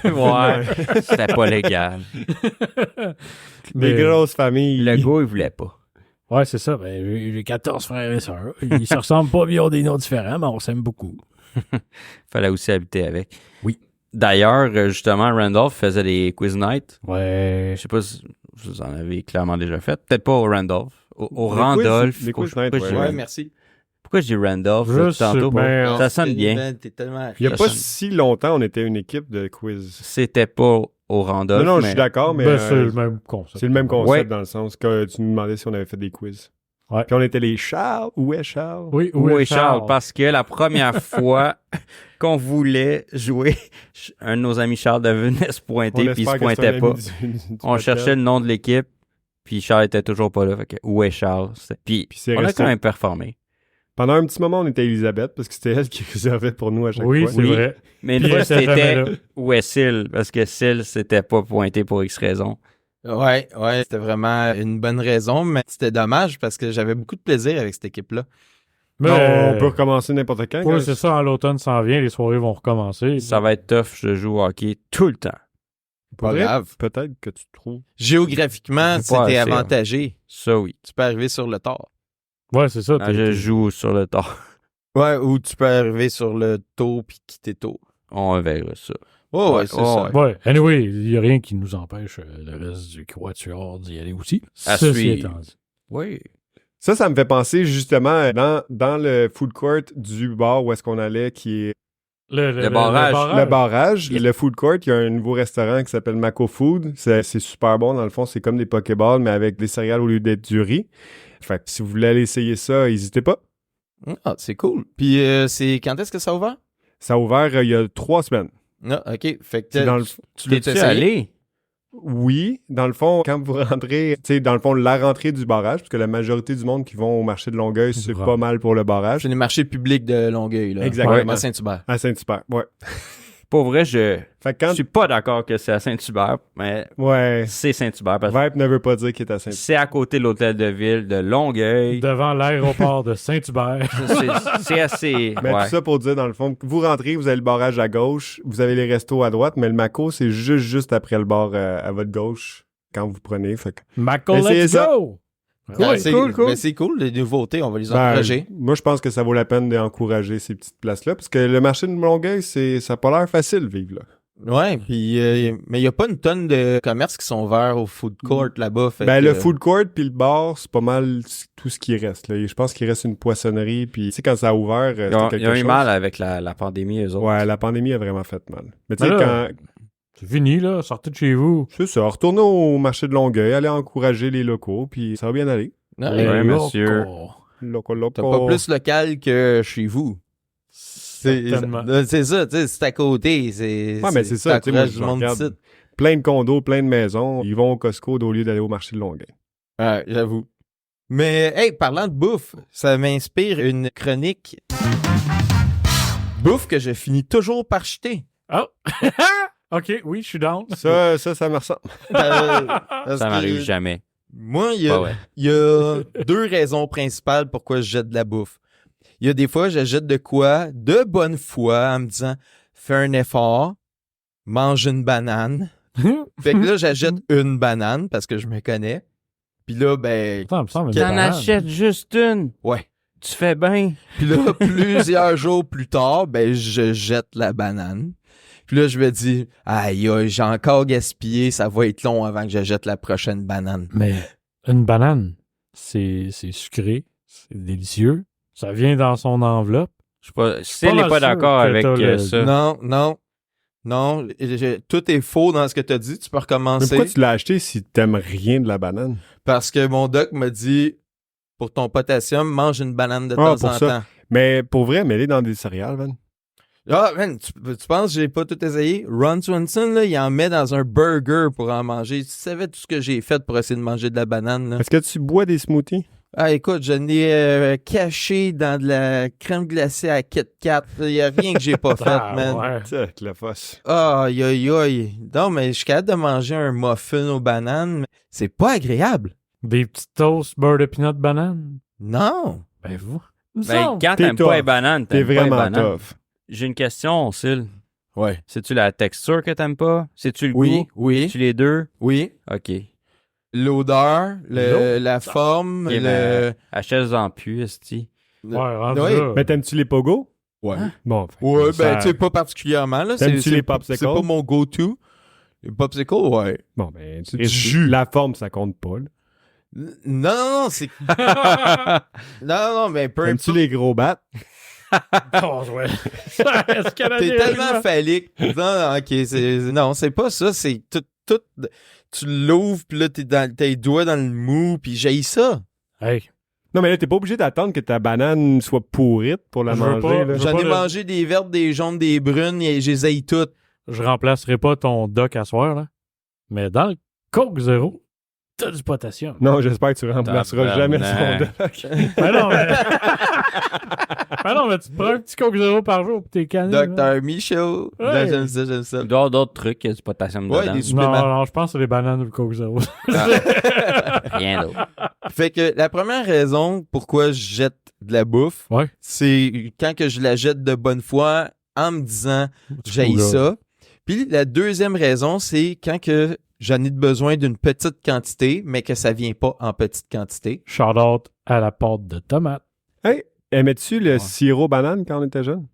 Ouais, c'était pas légal. mais- Des grosses familles. Le gars, il voulait pas. Ouais, c'est ça. Ben, j'ai 14 frères et sœurs. Ils se ressemblent pas, ils ont des noms différents, mais on s'aime beaucoup. Fallait aussi habiter avec. Oui. D'ailleurs, justement, Randolph faisait des quiz nights. Ouais. Je sais pas si vous en avez clairement déjà fait. Peut-être pas au Randolph. Au Les Randolph. quiz- les quiz nights, pourquoi, ouais. je dis Ouais, Rand- merci. pourquoi je dis Randolph Je là, sais tantôt? pas. Ça sonne bien. Ben, t'es tellement Il n'y a Ça pas sonne- si longtemps, on était une équipe de quiz. C'était pas au Randolph. Non, je mais suis d'accord, mais Ben, c'est euh, le même concept. c'est le même concept Ouais. dans le sens que tu nous demandais si on avait fait des quiz. Ouais. Puis on était les Charles. Où est Charles? Oui, Où est Charles? Parce que la première fois qu'on voulait jouer, un de nos amis Charles venait se pointer, puis il se espère que c'est un pointait pas. ami du On podcast. cherchait le nom de l'équipe, puis Charles était toujours pas là. Fait que, où est Charles? Puis Puis c'est on a resté- quand même performé. Pendant un petit moment, on était Elisabeth parce que c'était elle qui réservait pour nous à chaque Oui, fois. c'est Oui. vrai. Mais une Puis fois, elle était jamais c'était là. où est Syl? Parce que Syl s'était pas pointé pour X raison. Ouais, c'était vraiment une bonne raison, mais c'était dommage parce que j'avais beaucoup de plaisir avec cette équipe-là. Mais Non, on peut recommencer n'importe quand. ouais, guys. c'est ça, en l'automne s'en vient, les soirées vont recommencer. Ça va être tough, je joue au hockey tout le temps. Pas Vrai? grave. Peut-être que tu trouves. Géographiquement, C'est pas c'était assez, avantagé. Ça, oui. Tu peux arriver sur le tort. Ouais, c'est ça. Quand t'es- je t'es- joue sur le tard, Ouais, ou tu peux arriver sur le taux puis quitter tôt. on verra ça. Oh, ouais, Ouais, c'est ouais, ça. ouais. Ouais, anyway, il n'y a rien qui nous empêche le reste du quatuor d'y aller aussi. À Ceci suivre. étant dit. Oui. Ça me fait penser justement dans le food court du bar où est-ce qu'on allait, qui est Le barrage. le barrage. Le food court, il y a un nouveau restaurant qui s'appelle Mako Food. C'est super bon. Dans le fond, c'est comme des Pokéballs, mais avec des céréales au lieu d'être du riz. Fait que si vous voulez aller essayer ça, n'hésitez pas. Ah, c'est cool. Puis c'est quand est-ce que ça a ouvert? Ça a ouvert il y a 3 semaines. Ah, OK. Fait que C'est dans le- tu l'as T'es-tu essayé? allé? Oui, dans le fond, quand vous rentrez, tu sais, dans le fond, la rentrée du barrage, parce que la majorité du monde qui vont au marché de Longueuil, c'est Vraiment. pas mal pour le barrage. C'est les marchés publics de Longueuil, là. Exactement. Ouais, à Saint-Hubert. À Saint-Hubert, ouais. Pour vrai, je Fait que quand... suis pas d'accord que c'est à Saint-Hubert, mais Ouais. c'est Saint-Hubert parce que Vibe ne veut pas dire qu'il est à Saint-Hubert. c'est à côté de l'hôtel de ville de Longueuil. Devant l'aéroport de Saint-Hubert. C'est assez... Mais ouais. tout ça pour dire, dans le fond, que vous rentrez, vous avez le barrage à gauche, vous avez les restos à droite, mais le Mako, c'est juste après le bar à votre gauche quand vous prenez. Fait que... Maco, Essayez let's ça. go! Ah, Ouais. c'est cool. ben, c'est cool, les nouveautés, on va les Ben, encourager. moi, je pense que ça vaut la peine d'encourager ces petites places-là, parce que le marché de Longueuil, ça n'a pas l'air facile vivre là. Ouais, puis mais il y a pas une tonne de commerces qui sont ouverts au food court là-bas. Fait Ben, que, le food court puis le bar, c'est pas mal tout ce qui reste. Là. Je pense qu'il reste une poissonnerie, puis tu sais, quand ça a ouvert, c'était quelque Ils ont eu chose. mal avec la pandémie, eux autres. Ouais, la pandémie a vraiment fait mal. Mais tu sais, Ben là, quand... C'est fini, là. Sortez de chez vous. C'est ça, retournez au marché de Longueuil, allez encourager les locaux, puis ça va bien aller. Ouais, Ouais, monsieur. Loco, loco. t'as pas plus local que chez vous. Certainement. C'est ça, tu sais, c'est à côté. Ouais, mais c'est ça, tu sais, moi, t'encourages je du monde regarde. d'ici. Plein de condos, plein de maisons, ils vont au Costco au lieu d'aller au marché de Longueuil. Ouais, j'avoue. Mais, hey, parlant de bouffe, ça m'inspire une chronique. Bouffe que je finis toujours par jeter. Oh! OK, oui, je suis down. Ça me ressemble. Parce Ça que m'arrive jamais. Moi, il y Pas a, vrai. il y a deux raisons principales pourquoi je jette de la bouffe. Il y a des fois, je jette de quoi de bonne foi en me disant fais un effort, mange une banane. Fait que là, j'achète une banane parce que je me connais. Puis là, ben, Attends, il me semble une T'en T'en banane. achètes juste une. ouais. Tu fais bien. Puis là, plusieurs jours plus tard, ben, je jette la banane. Puis là, je me dis, aïe, aïe, j'ai encore gaspillé, ça va être long avant que je jette la prochaine banane. Mais une banane, c'est sucré, c'est délicieux. Ça vient dans son enveloppe. Je sais pas. Si elle mal n'est pas sûr d'accord que avec t'as le- ça. Non, tout est faux dans ce que tu as dit. Tu peux Mais recommencer. pourquoi tu l'as acheté si t'aimes rien de la banane? Parce que mon doc m'a dit, pour ton potassium, mange une banane de Ah, temps pour en ça. temps. Mais pour vrai, mets-les dans des céréales, Van. Ah, man, tu penses que j'ai pas tout essayé? Ron Swanson, là, il en met dans un burger pour en manger. Tu savais tout ce que j'ai fait pour essayer de manger de la banane, là? Est-ce que tu bois des smoothies? Ah, écoute, je l'ai caché dans de la crème glacée à Kit Kat. Il n'y a rien que j'ai pas fait, Ah, man. ouais. Tu sais, avec la fosse. Aïe, aïe, aïe. Non, mais je suis capable de manger un muffin aux bananes, mais c'est pas agréable. Des petits toasts beurre de peanut banane. Non. Ben, vous. Ben, quand T'es t'aimes tough. pas les bananes, T'es t'aimes pas les vraiment bananes. tough. J'ai une question, Syl. Ouais. C'est-tu la texture que t'aimes pas? C'est-tu le Oui, goût? oui, C'est-tu les deux? oui. OK. L'odeur, L'odeur. la forme, Ok, ben, achète-en plus, esti. Ouais, rendu Ouais. là. Mais t'aimes-tu les pogos? Ouais. Bon, fait que Ouais, ça- ben, tu sais, pas particulièrement, là. T'aimes-tu les popsicles? C'est pas mon go-to. Les popsicles, ouais. Bon, ben, C'est du jus. La forme, ça compte pas, là. Non, c'est... non, mais peu T'aimes-tu importe. les gros battes? Oh, ouais. Est-ce qu'elle a T'es des tellement arguments? phallique. Non, ok, non, c'est pas ça. C'est tout... Tu l'ouvres, puis là, t'es les doigts dans le mou, puis j'haïs ça. Hey, Non, mais là, t'es pas obligé d'attendre que ta banane soit pourrite pour la Je veux manger, pas- là. je- J'en ai le- mangé des vertes, des jaunes, des brunes, et je les haïs toutes. je remplacerai pas ton doc à soir, là. Mais dans le Coke Zéro, t'as du potassium. Non, j'espère que tu remplaceras jamais son Tabarnak. doc. Ben non, mais... ben non, mais tu te prends un petit Coke Zéro par jour pour tes cannes. Docteur Michaud. Ouais. Là, j'aime ça, j'aime ça. Il doit y avoir d'autres trucs, il y a du potassium Ouais, dedans. des Non, suppléments. non, je pense que c'est les bananes ou le Coke Zéro. Rien d'autre. Fait que la première raison pourquoi je jette de la bouffe, Ouais. c'est quand que je la jette de bonne foi en me disant j'haïs Là. ça. Puis la deuxième raison, c'est quand que j'en ai besoin d'une petite quantité, mais que ça vient pas en petite quantité. Shout out à la pâte de tomate. Hey, aimais-tu le Ouais. sirop banane quand on était jeune?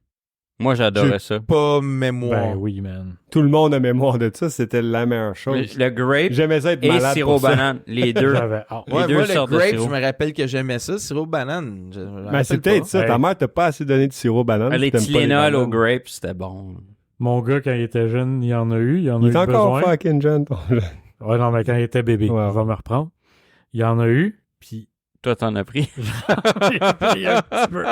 Moi, j'adorais ça. Pas mémoire. Ben oui, man. Tout le monde a mémoire de ça, c'était la meilleure chose. Le grape J'aimais ça être et malade sirop pour ça. banane, les deux. J'avais hâte. Les Ouais, deux moi, le sortes de grape, sirop. je me rappelle que j'aimais ça. Sirop banane. Je me Ben, c'est rappelle peut-être pas. ça. Ta Hey. mère t'a pas assez donné de sirop banane. Les si t'aimes pas Tylenol au bananes. grape, c'était bon. Mon gars, quand il était jeune, il en a eu. Il en a Il eu est encore besoin. fucking jeune, ton jeune. Ouais, non, mais quand il était bébé, Ouais. on va me reprendre. Il en a eu, puis Toi, t'en as pris. il a pris un petit peu.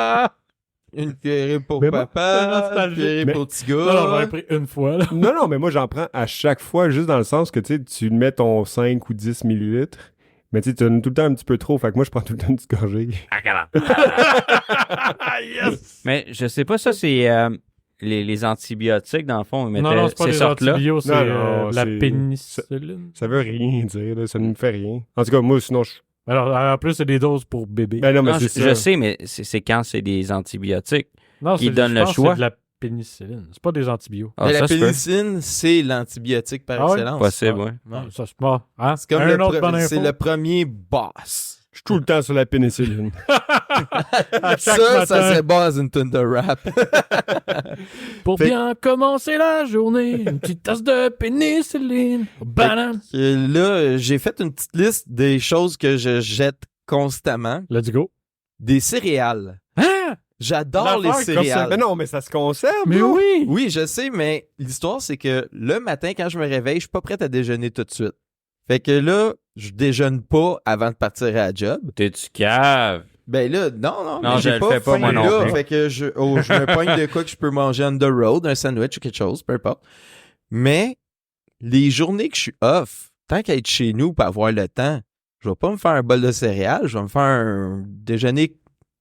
Une cuillerée pour Mais bon, c'est papa, une nostalgique. cuillerée Mais- pour petit Non, non, j'en ai gars. pris une fois, là. Non, non, mais moi, j'en prends à chaque fois, juste dans le sens que, tu sais, tu mets ton 5 ou 10 millilitres, mais tu sais, tu en as tout le temps un petit peu trop, fait que moi, je prends tout le temps une petite gorgée. Yes! Mais je sais pas, ça, c'est les antibiotiques, dans le fond. Ils mettaient Non, non, c'est pas ces des sortes-là. antibiotiques, c'est Non, non, la c'est- pénicilline. Ça veut rien dire, là, ça ne me fait rien. En tout cas, moi, sinon, je... Alors, en plus, c'est des doses pour bébé. Ben non, mais Non, c'est je ça. sais, mais c'est quand c'est des antibiotiques. Non, ils c'est- donnent je le pense que choix. C'est de la pénicilline. C'est pas des antibiotiques. Ah, Mais ça la se peut. pénicilline, c'est l'antibiotique par Ah ouais? excellence. Possible, ouais. Ouais. Ça se passe. Hein? C'est comme Un autre bonne info. c'est le premier boss. Je suis tout le temps sur la pénicilline. À chaque Ça matin, c'est bon dans une tune de rap. pour Fait- bien commencer la journée, une petite tasse de pénicilline, banane. Là, j'ai fait une petite liste des choses que je jette constamment. Let's go. Des céréales. Hein? J'adore les L'affaire comme céréales. Mais non, mais ça se conserve, Mais bro. oui! Oui, je sais, mais l'histoire, c'est que le matin, quand je me réveille, je suis pas prête à déjeuner tout de suite. Fait que là, je déjeune pas avant de partir à la job. T'es-tu cave? Ben là, non, Non, mais je j'ai le pas fais pas, faim moi non là. plus. Fait que je me pogne de quoi que je peux manger on the road, un sandwich ou quelque chose, peu importe. Mais les journées que je suis off, tant qu'à être chez nous pour avoir le temps, je vais pas me faire un bol de céréales, je vais me faire un déjeuner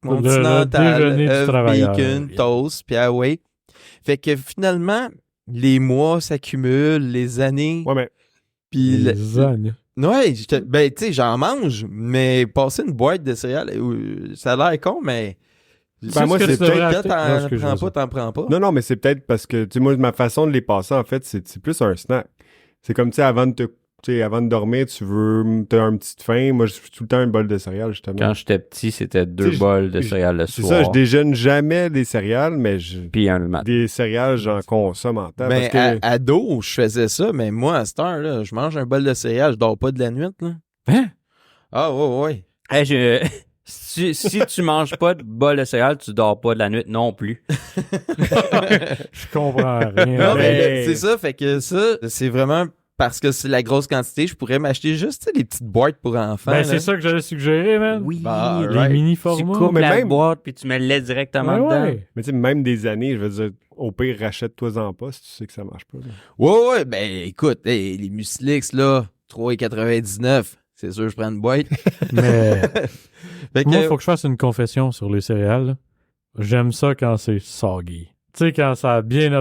continental, déjeuner du œufs, travailleur. bacon, toast, puis ah ouais. Fait que finalement, les mois s'accumulent, les années, Ouais, mais puis Les années. ouais, ben tu sais, j'en mange, mais passer une boîte de céréales, ça a l'air con, mais Ben, moi, ce que c'est tu devrais peut-être acheter? quand Non, ce t'en que je prends veux pas, dire. t'en prends pas. non, non, mais c'est peut-être parce que, tu sais, moi, ma façon de les passer, en fait, c'est plus un snack. C'est comme, tu sais, avant de dormir, t'as un petit faim. Moi, je suis tout le temps un bol de céréales, justement. Quand j'étais petit, c'était 2 T'sais, bols de céréales le C'est soir. ça, je déjeune jamais des céréales, mais Puis un le matin. des céréales, j'en consomme en temps. Ben, parce que... ado, je faisais ça, mais moi, à cette heure, là, je mange un bol de céréales, je dors pas de la nuit, là. Hein? Ah, ouais. Hey, si tu manges pas de bol de céréales, tu dors pas de la nuit non plus. Je comprends rien. Non, mais mais- c'est ça, fait que ça, c'est vraiment parce que c'est la grosse quantité, je pourrais m'acheter juste, tu sais, les petites boîtes pour enfants. Ben, là. c'est ça que j'allais suggérer, man. Oui, Bah, Les alright. mini tu formats. coupes mais la même- boîte puis tu mets le lait directement Ouais, dedans. ouais. Mais tu sais, même des années, je veux dire, au pire, rachète-toi-en pas si tu sais que ça marche pas. là. Ouais, ben, écoute, hey, les Muslix, là, 3,99, c'est sûr, je prends une boîte. Mais Fait que, moi, il faut que je fasse une confession sur les céréales. Là. J'aime ça quand c'est soggy. Tu sais, quand ça a bien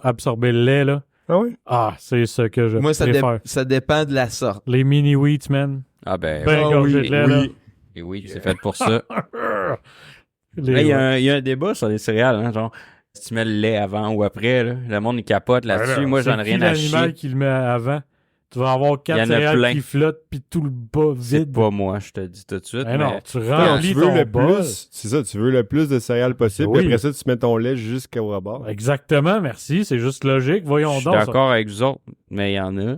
absorbé le lait, là. Ah oui? Ah, c'est ce que je moi, préfère. ça dépend de la sorte. Les mini-wheats, man. Ah ben, Ben Ah gorgé oui, de lait, là. oui. et oui, c'est fait pour ça. Les- Hey, il y a un débat sur les céréales, hein, genre, si tu mets le lait avant ou après, là, le monde il capote là-dessus. Alors, Moi, j'en ai c'est rien qui à l'animal chier. qui le met avant? Tu vas avoir Il y en 4 a céréales plein. qui flottent, puis tout le bas C'est vide. pas moi, je te dis tout de suite. Ben non, mais tu Non, remplis tu veux ton le bol. plus, c'est ça, tu veux le plus de céréales possible, Oui. puis après ça, tu mets ton lait jusqu'au rebord. Exactement, merci. C'est juste logique. je Voyons suis donc. ça. d'accord avec vous autres, mais il y en a.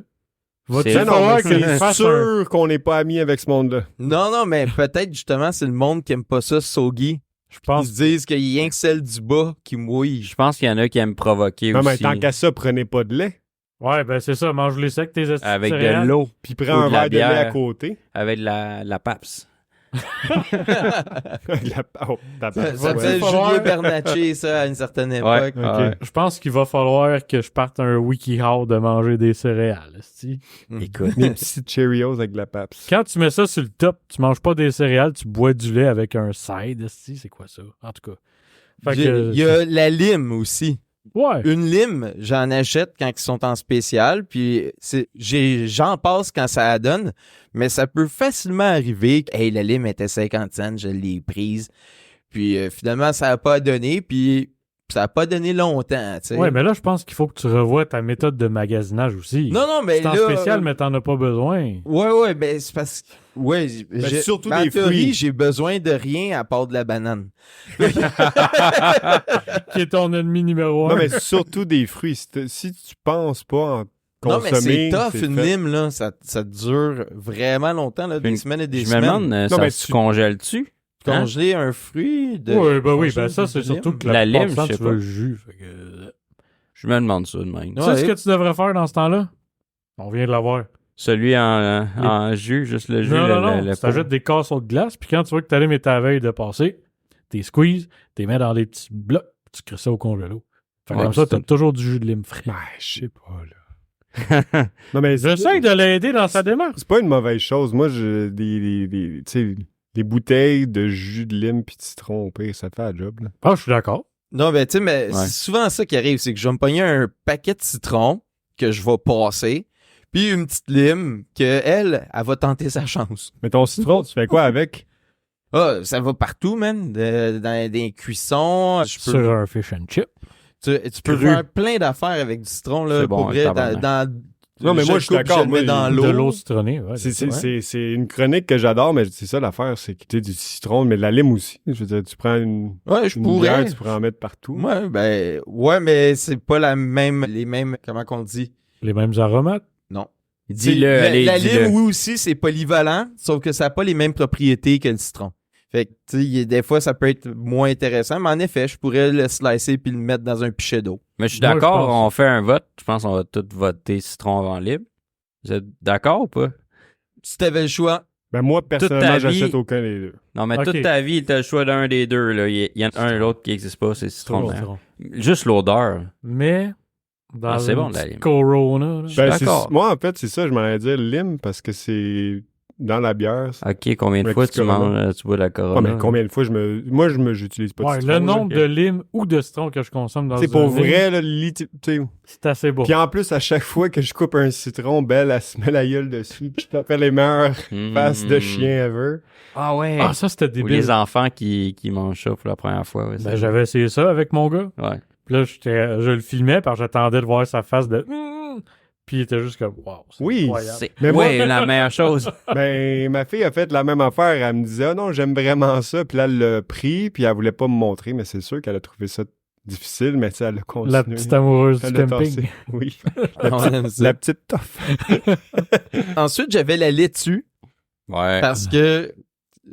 Va-tu C'est- Mais non, falloir mais que c'est je fasse sûr qu'on n'est pas amis avec ce monde-là. Non, mais peut-être justement, c'est le monde qui aime pas ça, soggy. Je Ils pense se disent qu'il y a rien que celle du bas qui mouille. Je pense qu'il y en a qui aiment provoquer Non, mais aussi. tant qu'à ça, prenez pas de lait, Ouais, ben c'est ça. Mange les secs, tes astuces. Avec de céréales. l'eau, puis Ou prends un de la verre de lait à bière. côté. avec de la PAPS. Oh, Ça tabarnak, s'appelle falloir- Julien Bernatchez, ça, à une certaine époque. Ok. Ouais. Je pense qu'il va falloir que je parte un WikiHow de manger des céréales. esti. Écoute. Des petits Cheerios avec de la PAPS. Quand tu mets ça sur le top, tu manges pas des céréales, tu bois du lait avec un side. esti. C'est quoi ça? En tout cas. Fait que, Il y a la lime aussi. ouais. Une lime, j'en achète quand ils sont en spécial, puis j'en passe quand ça la donne, mais ça peut facilement arriver que, hey, la lime était 50 cents, je l'ai prise, puis finalement, ça n'a pas donné, puis ça n'a pas donné longtemps, tu sais. Ouais, mais là, je pense qu'il faut que tu revoies ta méthode de magasinage aussi. Non, mais c'est en là... spécial, mais t'en as pas besoin. Ouais, ben c'est parce que... Ouais, surtout en des théorie, fruits. j'ai besoin de rien à part de la banane. Qui est ton ennemi numéro 1. Non, mais surtout des fruits. Si tu penses pas en Non, mais c'est consommer... tough, c'est une fait. lime, là. Ça dure vraiment longtemps, là, des Une- semaines et des Je me semaines. demande, Non, ça mais se tu- congèle-tu? Hein? Congeler un fruit de... Oui, ben oui, congeler ben ça, du c'est lime. surtout que La la lime, plupart du je sais temps, tu veux pas. le jus. Fait que... Je me demande ça de même. Tu sais ce Ouais. que tu devrais faire dans ce temps-là? On vient de l'avoir. Celui en jus, juste le jus, Non, le tu t'ajoutes des casseaux de glace, puis quand tu vois que ta lime est à la veille de passer, t'es squeeze, t'es mets dans des petits blocs, tu crées ça au congélo. Fait que Ouais, comme ça, c'est t'as une- toujours du jus de lime frais. Ouais, je sais pas, là. Non, mais J'essaie de l'aider dans sa démarche. c'est pas une mauvaise chose. Moi, tu sais, des bouteilles de jus de lime puis de citron, au pire, ça fait la job, là. Ah, je suis d'accord. Non, ben, tu sais, mais Ouais. c'est souvent ça qui arrive, c'est que je vais me pogner un paquet de citron que je vais passer, puis une petite lime que elle va tenter sa chance. Mais ton citron, tu fais quoi avec? Ah, ça va partout, man. Dans des cuissons. Sur un fish and chip. Tu peux Cru. faire plein d'affaires avec du citron, là. C'est bon, pour vrai, tabarnak. Non, mais moi, je suis coupe, d'accord, Je le moi, mets dans De l'eau. l'eau citronnée, ouais. C'est une chronique que j'adore, mais c'est ça l'affaire, c'est que tu sais, du citron, mais de la lime aussi. Je veux dire, tu prends une Ouais, je bière, pourrais. tu pourrais en mettre partout. Ouais, ben, ouais, mais c'est pas les mêmes, comment qu'on dit? Les mêmes aromates. Non. Dis-le, C'est- allez, la dis-le. lime, oui, aussi, c'est polyvalent, sauf que ça n'a pas les mêmes propriétés que le citron. Fait que, tu sais, des fois, ça peut être moins intéressant, mais en effet, je pourrais le slicer puis le mettre dans un pichet d'eau. Mais je suis Moi, je d'accord, pense- on fait un vote. Je pense qu'on va tous voter citron avant libre. Vous êtes d'accord ou pas? Si t'avais le choix, Ben moi, ta personnellement, vie- j'achète aucun des deux. Non, mais Ok. toute ta vie, t'as le choix d'un des deux. Là. Il y en a un et l'autre qui n'existe pas, c'est citron. Toujours vert. citron. Juste l'odeur. Mais, dans Ah, c'est une bon, la petite lime. Corona, là, suis Ben, d'accord. moi, en fait, c'est ça, je m'en allais dire lime parce que c'est dans la bière. OK, combien de Avec fois du tu Corona. manges, tu bois de la Corona? Ouais, mais combien de fois j'utilise pas de ouais, citron. le là. nombre de limes ou de citron que je consomme dans C'est une pour année, vrai, là, tu sais. c'est assez beau. Puis en plus, à chaque fois que je coupe un citron, Belle, elle se met la gueule dessus, puis je te fais les meilleures faces de chien ever. Ah ouais. Ah, ça, c'était Ou débile. les enfants qui mangent ça pour la première fois. Ouais, Ben, c'est- j'avais essayé ça avec mon gars. ouais. Puis là, je le filmais parce que j'attendais de voir sa face de... Puis il était juste comme, wow, c'est Oui, incroyable. C'est Mais moi- ouais, la meilleure chose. Ben, ma fille a fait la même affaire. Elle me disait, ah non, j'aime vraiment ça. Puis là, elle l'a pris, puis elle voulait pas me montrer, mais c'est sûr qu'elle a trouvé ça difficile, mais tu sais, elle a continué. La petite amoureuse du Elle a camping. tassé. Oui. on aime ça. La petite toffe. Ensuite, j'avais la laitue, Ouais. parce que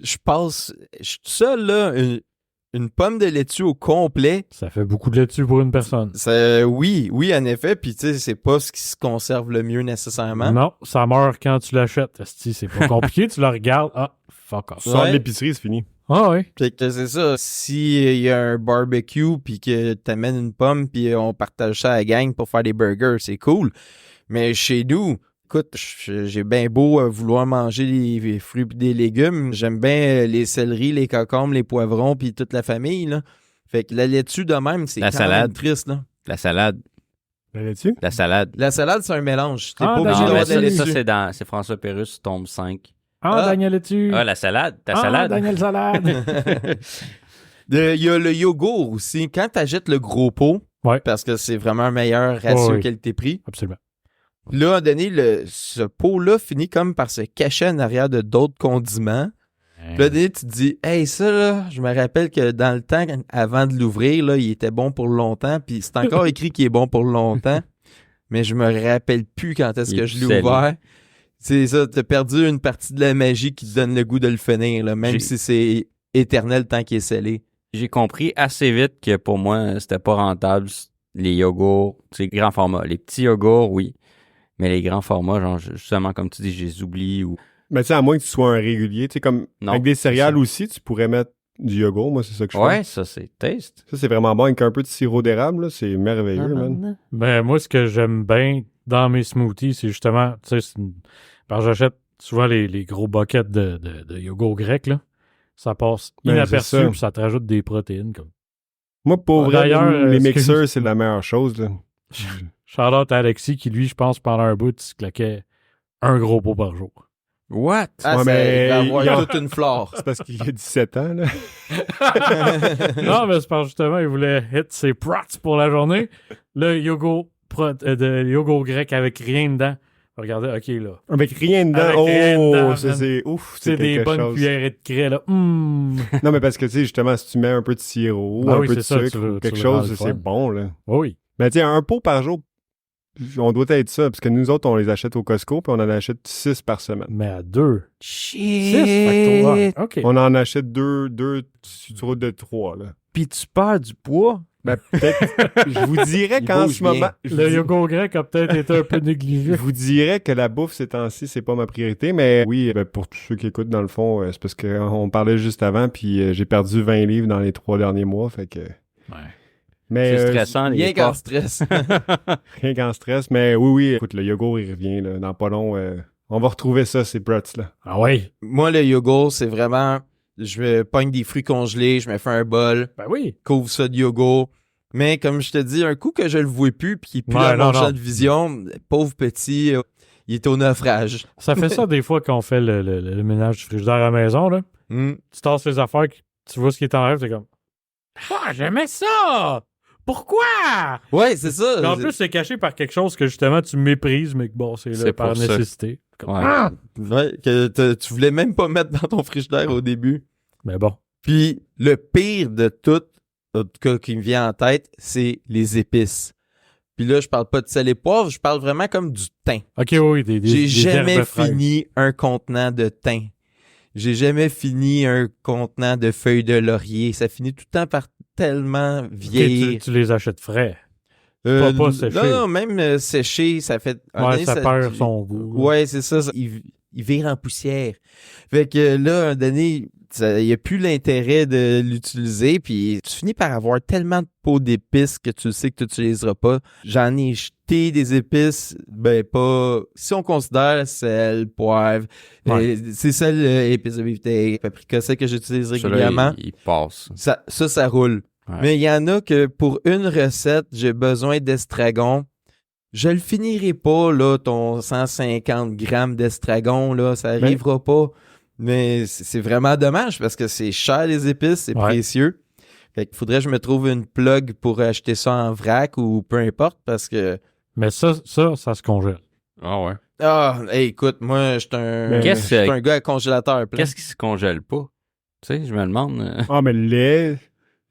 je suis tout seul, là, une pomme de laitue au complet. Ça fait beaucoup de laitue pour une personne. Oui, en effet, puis tu sais, c'est pas ce qui se conserve le mieux nécessairement. Non, ça meurt quand tu l'achètes. Esti, c'est pas compliqué, tu la regardes. Ah, fuck off. Tu sors Ouais. de l'épicerie, c'est fini. Ah oui. Fait que c'est ça, s'il y a un barbecue puis que t'amènes une pomme puis on partage ça à la gang pour faire des burgers, c'est cool. Mais chez nous, Écoute, j'ai bien beau vouloir manger des fruits et des légumes. J'aime bien les céleris, les concombres, les poivrons puis toute la famille, là. Fait que la laitue de même, c'est La quand même salade. triste, là. La salade. Là-dessus? La salade. La salade, c'est un mélange. T'es Ah, pas ben, obligé Non, d'avoir mais de la ça, laitue. c'est François Pérusse, tombe 5. Ah, Ah. Daniel Laitue. Ah, la salade. Ta Ah, salade. Daniel Salade. Il y a le yogourt aussi. Quand tu achètes le gros pot, Ouais. parce que c'est vraiment un meilleur ratio oui. qualité-prix, Absolument. là, à un moment donné, ce pot-là finit comme par se cacher en arrière de d'autres condiments. Puis là, à un moment donné, tu te dis, hey, ça, là, je me rappelle que dans le temps, avant de l'ouvrir, là, il était bon pour longtemps. Puis c'est encore écrit qu'il est bon pour longtemps. Mais je me rappelle plus quand est-ce Il que est je plus l'ai salé. ouvert. C'est ça, t'as perdu une partie de la magie qui te donne le goût de le finir, là, même J'ai- si c'est éternel tant qu'il est scellé. J'ai compris assez vite que pour moi, c'était pas rentable, les yogourts, c'est grands formats. Les petits yogourts, oui. Mais les grands formats, genre, justement, comme tu dis, je les oublie ou. Mais tu sais, à moins que tu sois un régulier, tu sais, comme Non, avec des c'est céréales ça. aussi, tu pourrais mettre du yogourt. Moi, c'est ça que je fais. Ouais, ça, c'est taste. Ça, c'est vraiment bon avec un peu de sirop d'érable, là. C'est merveilleux, man. Ben, moi, ce que j'aime bien dans mes smoothies, c'est justement, tu sais, parce que j'achète souvent les gros buckets de yogourt grec, là. Ça passe Ben, inaperçu, c'est ça. puis ça te rajoute des protéines. Comme. Moi, pour vrai, D'ailleurs, les excuse- mixeurs, c'est la meilleure chose, là. Shout-out à Alexis, qui, lui, je pense, pendant un bout, il se claquait un gros pot par jour. What? Ah, Ouais, ça mais va avoir il y a- toute une flore. C'est parce qu'il a 17 ans, là. Non, mais c'est parce que justement, il voulait hit ses prots pour la journée. Le yogourt, de yogourt grec avec rien dedans. Regardez, OK, là. Avec rien dedans. Avec oh, rien dedans, ça, man. c'est ouf. C'est des quelque bonnes chose. cuillerées de craie, là. Non, mais parce que, tu sais, justement, si tu mets un peu de sirop, Ben un oui, peu de c'est ça, sucre, tu le- ou quelque tu le rends chose, le c'est fun. bon, là. Oui. Mais tu sais, un pot par jour, on doit être ça, parce que nous autres, on les achète au Costco, puis on en achète 6 par semaine. Mais à 2. Shit! 6 factoriel. OK. On en achète deux sur une route de 3, là. Puis tu perds du poids. Ben, peut-être, je vous dirais Il qu'en bouge ce moment, bien. Le yogourt grec a peut-être été un peu négligé. je vous dirais que la bouffe ces temps-ci, c'est pas ma priorité, mais oui, ben, pour tous ceux qui écoutent, dans le fond, c'est parce qu'on parlait juste avant, puis j'ai perdu 20 livres dans les 3 derniers mois, fait que... Ouais. Mais, C'est stressant, les Bien qu'en pas. stress. rien qu'en stress, mais oui, écoute, le yogourt, il revient, là, dans pas long, on va retrouver ça, ces brats-là. Ah oui. Moi, le yogourt, c'est vraiment... Je me pogne des fruits congelés, je me fais un bol, Ben oui. couvre ça de yogourt. Mais comme je te dis, un coup que je le vois plus puis qu'il est plus Ouais, dans non, mon champ non. de vision, pauvre petit, il est au naufrage. Ça fait ça des fois quand on fait le ménage du frigidaire à la maison, là. Hmm. Tu tasses les affaires, tu vois ce qui est en rêve, t'es comme Ah, j'aimais ça! Pourquoi? Ouais, c'est ça. Mais en plus, c'est caché par quelque chose que justement tu méprises, mais que bon, c'est là C'est par pour ça. nécessité. Comme, Ouais. Ah! Ouais, que tu voulais même pas mettre dans ton frigidaire au début. Mais bon. Puis le pire de tout, en tout cas qui me vient en tête, c'est les épices. Puis là, je parle pas de sel et poivre, je parle vraiment comme du thym. OK, oui, des J'ai des jamais herbes fraîches. fini un contenant de thym. J'ai jamais fini un contenant de feuilles de laurier. Ça finit tout le temps par tellement Ok, vieillir. tu les achètes frais. pas séché. Non, même séché, ça fait... Ouais, ça perd son goût. Ouais, c'est ça. Il vire en poussière. Fait que là, un donné, il n'y a plus l'intérêt de l'utiliser. Puis tu finis par avoir tellement de pots d'épices que tu sais que tu n'utiliseras pas. J'en ai jeté des épices, ben pas... Si on considère sel, poivre, Ouais. c'est sel, épices de vérité, paprika, c'est que j'utilise Celui-là, régulièrement. il passe. Ça roule. Ouais. Mais il y en a que pour une recette, j'ai besoin d'estragon. Je le finirai pas, là, ton 150 grammes d'estragon, là, ça arrivera pas. Mais c'est vraiment dommage parce que c'est cher les épices, c'est Ouais. précieux. Fait qu'il faudrait que je me trouve une plug pour acheter ça en vrac ou peu importe parce que... Mais ça se congèle. Ah ouais. Ah, hey, écoute, moi, je suis Mais un gars à congélateur plein. Qu'est-ce qui se congèle pas? Tu sais, je me demande. Ah, mais le lait...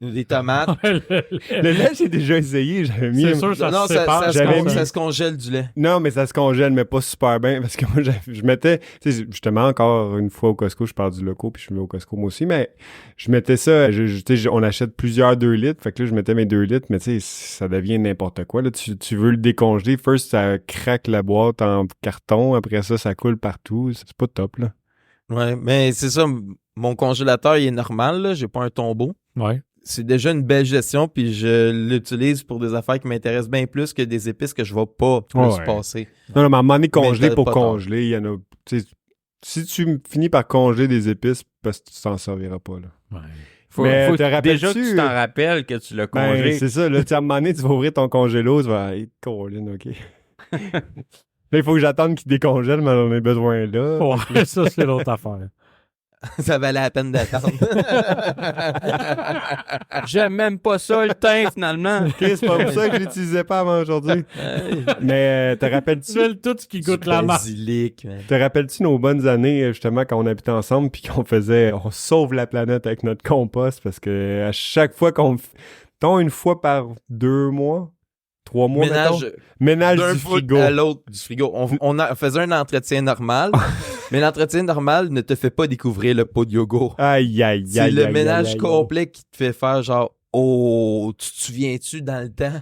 Des tomates. Le lait, j'ai déjà essayé, j'avais mis... C'est sûr, ça non, se sépare. J'avais mis- ça se congèle du lait. Non, mais ça se congèle, mais pas super bien, parce que moi, je mettais, tu sais, justement, encore une fois au Costco, je parle du loco, puis je vais au Costco moi aussi, mais je mettais ça, tu sais, on achète plusieurs 2 litres, fait que là, je mettais mes 2 litres, mais tu sais, ça devient n'importe quoi, là, tu veux le décongeler, first, ça craque la boîte en carton, après ça coule partout, c'est pas top, là. Ouais, mais c'est ça, mon congélateur, il est normal, là, j'ai pas un tombeau. Ouais. c'est déjà une belle gestion, puis je l'utilise pour des affaires qui m'intéressent bien plus que des épices que je vais pas plus Ouais. passer. Non, mais à un moment donné, congeler t'as pour pas tort. congeler, il y en a. Tu sais, si tu finis par congeler des épices, parce que tu t'en serviras pas, là. Ouais. Faut, Mais faut te rappelles-tu- déjà que tu t'en rappelles que tu l'as Ben, congelé. c'est ça, là. Tu sais, à un moment donné, tu vas ouvrir ton congélo, tu vas. Hey, Colin, OK. Là, il faut que j'attende qu'il décongèle, mais on a besoin là. Ouais, ça, c'est l'autre affaire. Ça valait la peine d'attendre. J'aime même pas ça, le thym, finalement. Chris, c'est pas pour ça que je l'utilisais pas avant aujourd'hui. Mais te rappelles-tu Tu veux tout ce qui goûte la marque. Basilic, man. Te rappelles-tu nos bonnes années, justement, quand on habitait ensemble, puis on sauve la planète avec notre compost, parce que à chaque fois mettons une fois par 2 mois, 3 mois, ménage d'un du bout frigo. à l'autre du frigo. On faisait un entretien normal, mais l'entretien normal ne te fait pas découvrir le pot de yogourt. Aïe, aïe, C'est aïe. le aïe, ménage aïe, aïe. complet qui te fait faire genre « Oh, tu te souviens-tu dans le temps?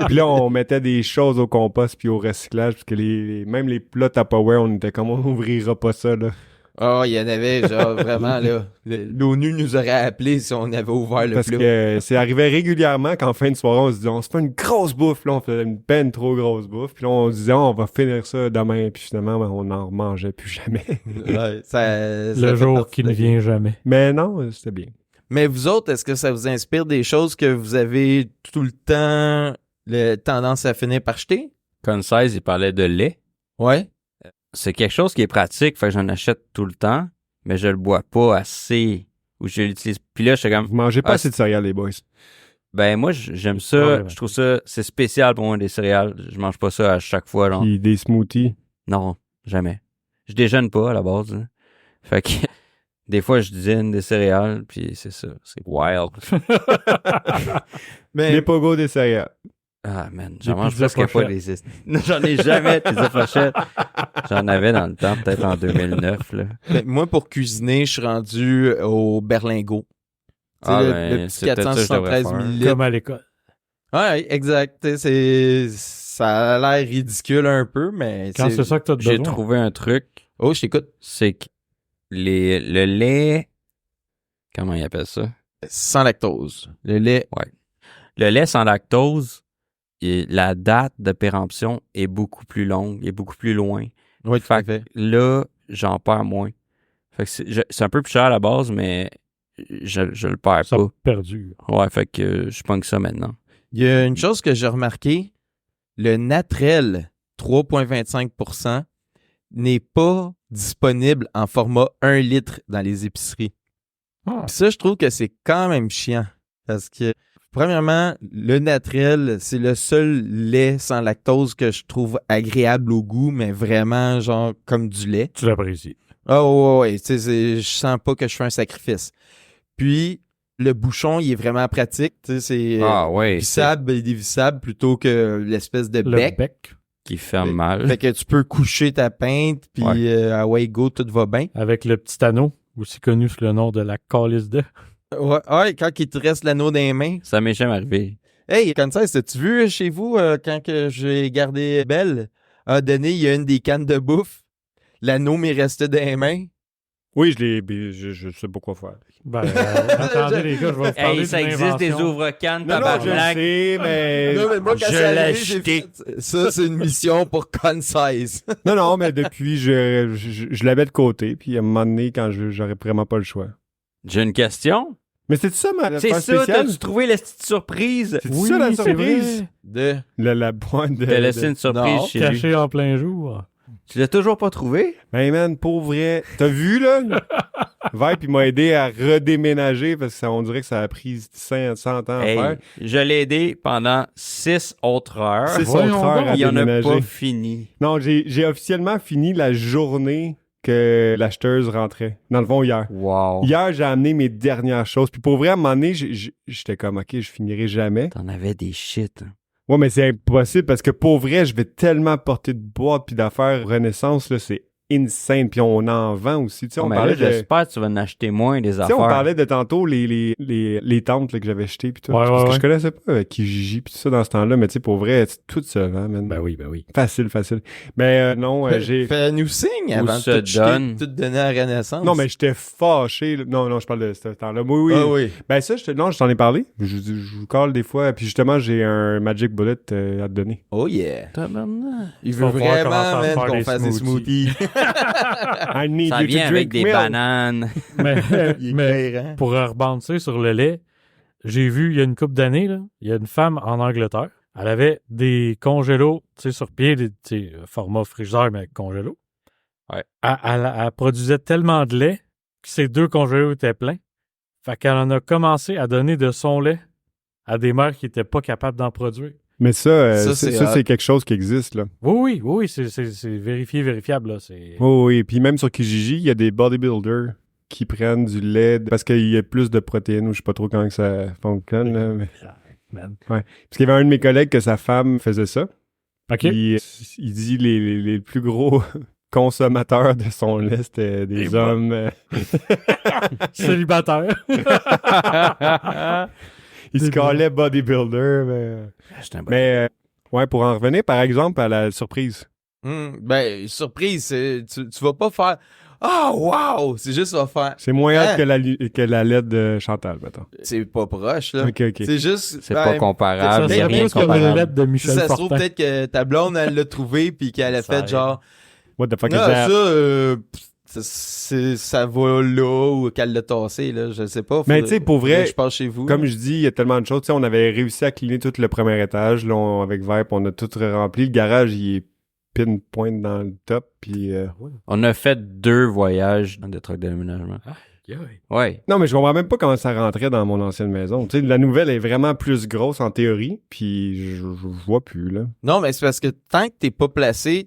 Puis là, on mettait des choses au compost puis au recyclage, parce que même les plats Tupperware, on était comme, on n'ouvrira pas ça, là. » Oh, il y en avait genre vraiment là. L'ONU nous aurait appelé si on avait ouvert le Parce plat. que c'est arrivé régulièrement qu'en fin de soirée, on se disait, on se fait une grosse bouffe, là, on faisait une peine trop grosse bouffe, puis là, on se disait, on va finir ça demain, puis finalement, ben, on n'en mangeait plus jamais. Ouais, ça Le fait jour partie qui de ne la vie. vient jamais. Mais non, c'était bien. Mais vous autres, est-ce que ça vous inspire des choses que vous avez tout le temps tendance à finir par jeter? Concise, il parlait de lait. Ouais. C'est quelque chose qui est pratique, fait que j'en achète tout le temps, mais je le bois pas assez ou je l'utilise. Puis là, je suis comme, Vous mangez pas Ah, assez de céréales, les boys. ben moi, j'aime ça, Ah ouais. je trouve ça, c'est spécial pour moi des céréales. Je mange pas ça à chaque fois, genre. Puis des smoothies. Non, jamais. Je déjeune pas à la base. Hein. Fait que des fois, je dîne des céréales, puis c'est ça, c'est wild. Mais Les pogos des céréales. Ah, man, Des j'en mange pizzas presque pas pochettes. des... J'en ai jamais de pizza pochette. J'en avais dans le temps, peut-être en 2009, là. moi, pour cuisiner, je suis rendu au berlingot. Tu sais, Ah, le ben, petit c'est peut-être ça que je devrais 473 faire. millilitres. Comme à l'école. Ouais, exact. Tu sais, ça a l'air ridicule un peu, mais Quand c'est ça que t'as J'ai besoin. trouvé un truc, Oh, je t'écoute. c'est que le lait... Comment ils appellent ça? Sans lactose. Le lait. Le lait sans lactose, la date de péremption est beaucoup plus longue, est beaucoup plus loin. Oui, tout à Fait fait. que là, j'en perds moins. Fait que c'est un peu plus cher à la base, mais je le perds Ça pas. a perdu. Ouais, fait que je pogne ça maintenant. Il y a une chose que j'ai remarqué. Le Natrel 3,25% n'est pas disponible en format 1 litre dans les épiceries. Ah. Puis ça, je trouve que c'est quand même chiant. Parce que, premièrement, le Natrel, c'est le seul lait sans lactose que je trouve agréable au goût, mais vraiment, genre, comme du lait. Tu l'apprécies. Ah ouais. Tu sais, je sens pas que je fais un sacrifice. Puis, le bouchon, il est vraiment pratique. Tu sais, c'est Ah ouais, vissable et dévissable plutôt que l'espèce de Le bec. bec. qui ferme mal. Fait que tu peux coucher ta pinte, puis Ouais. away go, tout va bien. Avec le petit anneau, aussi connu sous le nom de la calice de. Ouais, quand il te reste l'anneau dans les mains. Ça m'est jamais arrivé. Hey, comme ça, as-tu vu chez vous, quand que j'ai gardé Belle, a donné, il y a une des cannes de bouffe, l'anneau m'est resté dans les mains. Oui, je sais pas quoi faire. Ben, attendez les gars, je vais vous parler Hey, ça d'une existe des invention. ouvre-cannes, Non, je tabarnak. sais, mais... Non, mais moi, quand je c'est l'ai arrivé, j'ai acheté. fait, ça, c'est une mission pour Concise. Non, mais depuis, je l'avais de côté, puis à un moment donné, quand j'aurais vraiment pas le choix. J'ai une question. Mais c'est ça, ma C'est affaire ça, spéciale? t'as-tu trouvé la petite surprise? C'est ça, la c'est surprise? vrai. De... La boîte de... T'as laissé une surprise Non, chez lui. Caché en plein jour. Tu l'as toujours pas trouvé? Ben, man, pour vrai, t'as vu, là? Vibe, il m'a aidé à redéménager, parce que on dirait que ça a pris 100 ans à Hey, faire. je l'ai aidé pendant 6 autres heures. 6 voyons autres heures donc. à Il en a déménager. pas fini. Non, j'ai officiellement fini la journée que l'acheteuse rentrait. Dans le fond, hier. Wow. Hier, j'ai amené mes dernières choses. Puis pour vrai, à un moment donné, j'étais comme, OK, je finirai jamais. T'en avais des shit. hein. Ouais, mais c'est impossible parce que pour vrai, je vais tellement porter de boîtes puis d'affaires Renaissance, là, c'est insane. Puis on en vend aussi. Tu sais, on Mais parlait là, de... j'espère que tu vas en acheter moins des Tu sais, affaires. on parlait de tantôt les tentes là, que j'avais achetées puis tout. Ouais, parce ouais, que ouais. je connaissais pas Kijiji puis tout ça dans ce temps-là, mais tu sais, pour vrai, tout se vend, man. Ben oui. Facile. Mais non, j'ai... Fais-nous signe Où avant se de tout jeter, donne. tout donner à la Renaissance. Non, mais j'étais fâché. Là. Non, je parle de ce temps-là. Oui. Ah oui. Ben ça, je t'en ai parlé. Je vous colle des fois. Puis justement, j'ai un Magic Bullet à te donner. Oh yeah. Tabarnak. Il Faut veut voir comment vraiment, ça man, faire qu'on des fasse des smoothies. smoothies. I need Ça you to vient avec drink des milk. bananes. Mais, Il est mais éclairant. pour rebondir sur le lait, j'ai vu il y a une couple d'années, là, il y a une femme en Angleterre. Elle avait des congélos, tu sais, sur pied, des format frigidaire, mais congélos. Ouais. Elle produisait tellement de lait que ses 2 congélos étaient pleins. Fait qu'elle en a commencé à donner de son lait à des mères qui n'étaient pas capables d'en produire. Mais ça, Ça, c'est c'est hot. quelque chose qui existe, là. Oui, c'est vérifiable, là. C'est... Oui. Puis même sur Kijiji, il y a des bodybuilders qui prennent du lait parce qu'il y a plus de protéines ou je sais pas trop comment que ça fonctionne, là. Mais... Man. Parce qu'il y avait un de mes collègues que sa femme faisait ça. OK. Puis, il dit les plus gros consommateurs de son lait, c'était des Et hommes. Célibataire. Ils se Des callaient bodybuilder. Mais ouais, pour en revenir, par exemple, à la surprise. Ben, surprise, tu vas pas faire « Ah, wow! » C'est juste, tu vas faire C'est moins Hein? hâte que la LED de Chantal, mettons. « C'est pas proche, là. OK. C'est juste... C'est ben, pas comparable. Ça Il y a serait rien de plus comme une comparable. lettre de Si Michel ça se trouve, Fortin. peut-être que ta blonde, elle l'a trouvé puis qu'elle a Ça fait arrive. genre What the fuck non, is that? ça va là ou qu'elle l'a tassé, là. Je sais pas. Mais tu sais, pour vrai, je passe chez vous. Comme je dis, il y a tellement de choses. Tu sais, on avait réussi à cleaner tout le premier étage. Là, avec Vibe, on a tout rempli. Le garage, il est pinpoint dans le top. Puis, On a fait 2 voyages de trucs de déménagement. Ouais. non, mais je comprends même pas comment ça rentrait dans mon ancienne maison. Tu sais, la nouvelle est vraiment plus grosse en théorie. Puis, je vois plus, là. Non, mais c'est parce que tant que t'es pas placé,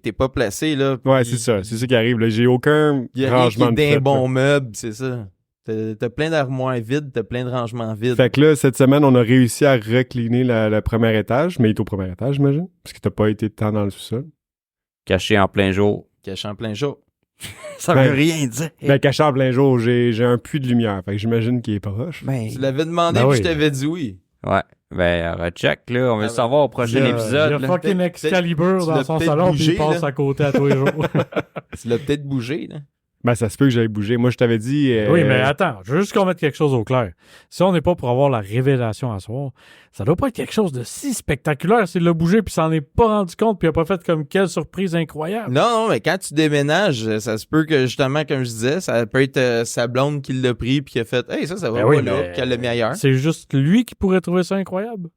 là. Ouais, puis c'est ça. C'est ça qui arrive. Là. J'ai aucun Il y a rien qui rangement est de fait, d'un là. bon meuble, c'est ça. T'as plein d'armoires vides, t'as plein de rangements vides. Fait que là, cette semaine, on a réussi à recliner le premier étage. Mais il est au premier étage, j'imagine. Parce que t'as pas été tant dans le sous-sol. Caché en plein jour. Caché en plein jour. Ça Ben, veut rien dire. Ben, caché en plein jour, j'ai un puits de lumière. Fait que j'imagine qu'il est proche. Ben, Tu l'avais demandé Ben puis oui. je t'avais dit oui. ouais. Ben, recheck, là. On va Ah le ben, savoir au prochain Il y a épisode. là. fucking Peut-être- Excalibur tu dans l'as son peut-être salon puis bougé, il passe là. à côté à tous les jours. Tu l'as peut-être bougé, là. Ben, ça se peut que j'aille bouger. Moi, je t'avais dit... Oui, mais attends, je veux juste qu'on mette quelque chose au clair. Si on n'est pas pour avoir la révélation à soir, ça doit pas être quelque chose de si spectaculaire s'il l'a bougé puis s'en est pas rendu compte puis il a pas fait comme quelle surprise incroyable. Non, mais quand tu déménages, ça se peut que, justement, comme je disais, ça peut être sa blonde qui l'a pris puis qui a fait « Hey, ça va Ben pas oui, là, mais puis qu'elle l'a mis ailleurs. C'est juste lui qui pourrait trouver ça incroyable.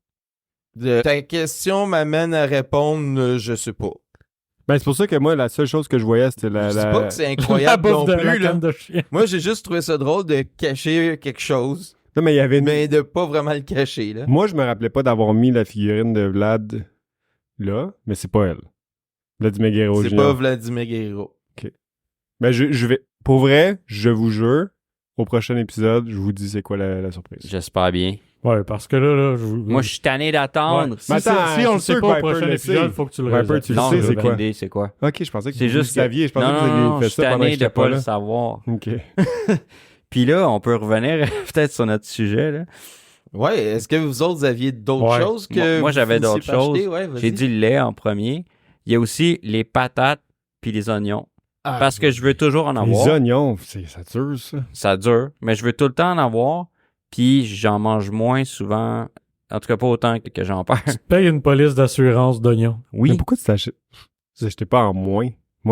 Ta question m'amène à répondre je sais pas. Ben, c'est pour ça que moi, la seule chose que je voyais, c'était Je dis pas que c'est La incroyable bouffe non de la plus, là. canne de chien. Moi, j'ai juste trouvé ça drôle de cacher quelque chose, Non, mais il y avait une... mais de pas vraiment le cacher, là. Moi, je me rappelais pas d'avoir mis la figurine de Vlad là, mais c'est pas elle. Vladimir Guerrero C'est Jr. pas Vladimir Guerrero. Ben, je vais... Pour vrai, je vous jure, au prochain épisode, je vous dis c'est quoi la surprise. J'espère bien. Ouais, parce que là Moi, je suis tanné d'attendre. Ouais. Si, Mais attends, si on le c'est sait sûr pas au que Viper prochain le épisode, sait. il faut que tu le Viper, réalises. tu le Non, sais, j'ai c'est aucune quoi? idée, c'est quoi? Ok, je pensais que C'est vous juste le saviez. Je pensais non, que vous non, aviez je fait suis ça pendant que tanné de j'étais pas pas le là. savoir. Ok. Puis là, on peut revenir peut-être sur notre sujet, là. Ouais, est-ce que vous autres aviez d'autres Ouais. choses que Moi, vous j'avais finissez d'autres par acheter? choses. Ouais, vas-y. J'ai dit le lait en premier. Il y a aussi les patates puis les oignons. Ah, Parce que je veux toujours en avoir. Les oignons, ça dure, ça. Ça dure, mais je veux tout le temps en avoir. Puis j'en mange moins souvent. En tout cas, pas autant que j'en perds. Tu payes une police d'assurance d'oignons. Mais pourquoi tu t'achètes? Vous achetez pas en moins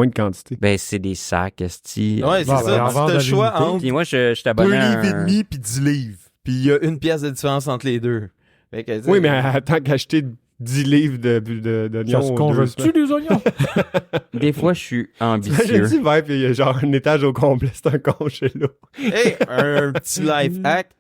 de quantité? Ben, c'est des sacs, esti. Ouais, c'est Bon, ben, ça. en Si vente t'as à le choix l'unité. entre Puis moi, je 2 t'abonne à livres et un... demi puis 10 livres. Puis il y a 1 pièce de différence entre les deux. Fait que, tu sais, Oui, mais tant qu'acheter 10 livres d'oignons. Ça se aux congèle-tu, les oignons? Des fois, je suis J'ai ambitieux. dit, Vibe, il y a genre un étage au complet, c'est un congélo. hey, un petit life hack.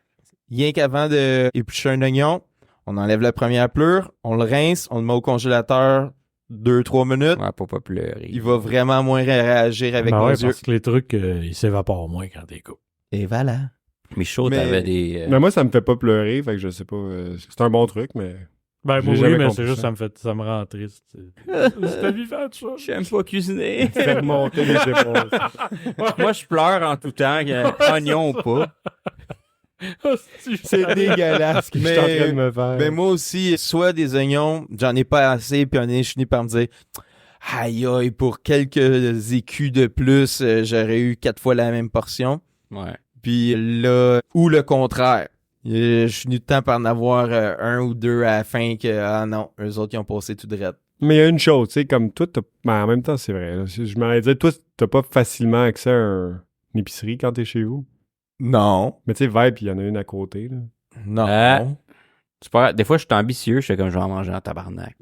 Rien qu'avant de éplucher un oignon, on enlève la première pleure, on le rince, on le met au congélateur 2-3 minutes. Ouais, pour pas pleurer. Il va vraiment moins réagir avec Ben nos ouais, yeux. parce que les trucs, ils s'évaporent moins quand t'es coupes. Et voilà. Mais chaud, Mais- t'avais des... Mais moi, ça me fait pas pleurer, fait que je sais pas. C'est un bon truc, mais. Ben, J'ai moi, jamais oui, mais compris c'est juste, ça. ça me rend triste. C'était vivant, ça. J'aime pas cuisiner. Faire monter les épaules. Moi, je pleure en tout temps, oignon ou pas. C'est dégueulasse ce que je suis en train de me faire. Ben moi aussi, soit des oignons, j'en ai pas assez, puis je finis par me dire aïe aïe, pour quelques écus de plus, j'aurais eu 4 fois la même portion. Ouais. Puis là, ou le contraire. Je finis tout le temps par en avoir un ou deux à la fin que, ah non, eux autres, ils ont passé tout droit. Mais il y a une chose, tu sais, comme toi, ben, en même temps, c'est vrai. Là. Je m'allais dire, toi, t'as pas facilement accès à une épicerie quand t'es chez vous. Non. Mais tu sais, Vibe, il y en a une à côté. Là. Non. C'est pas grave. Des fois, je suis ambitieux, je fais comme je vais en manger en tabarnak.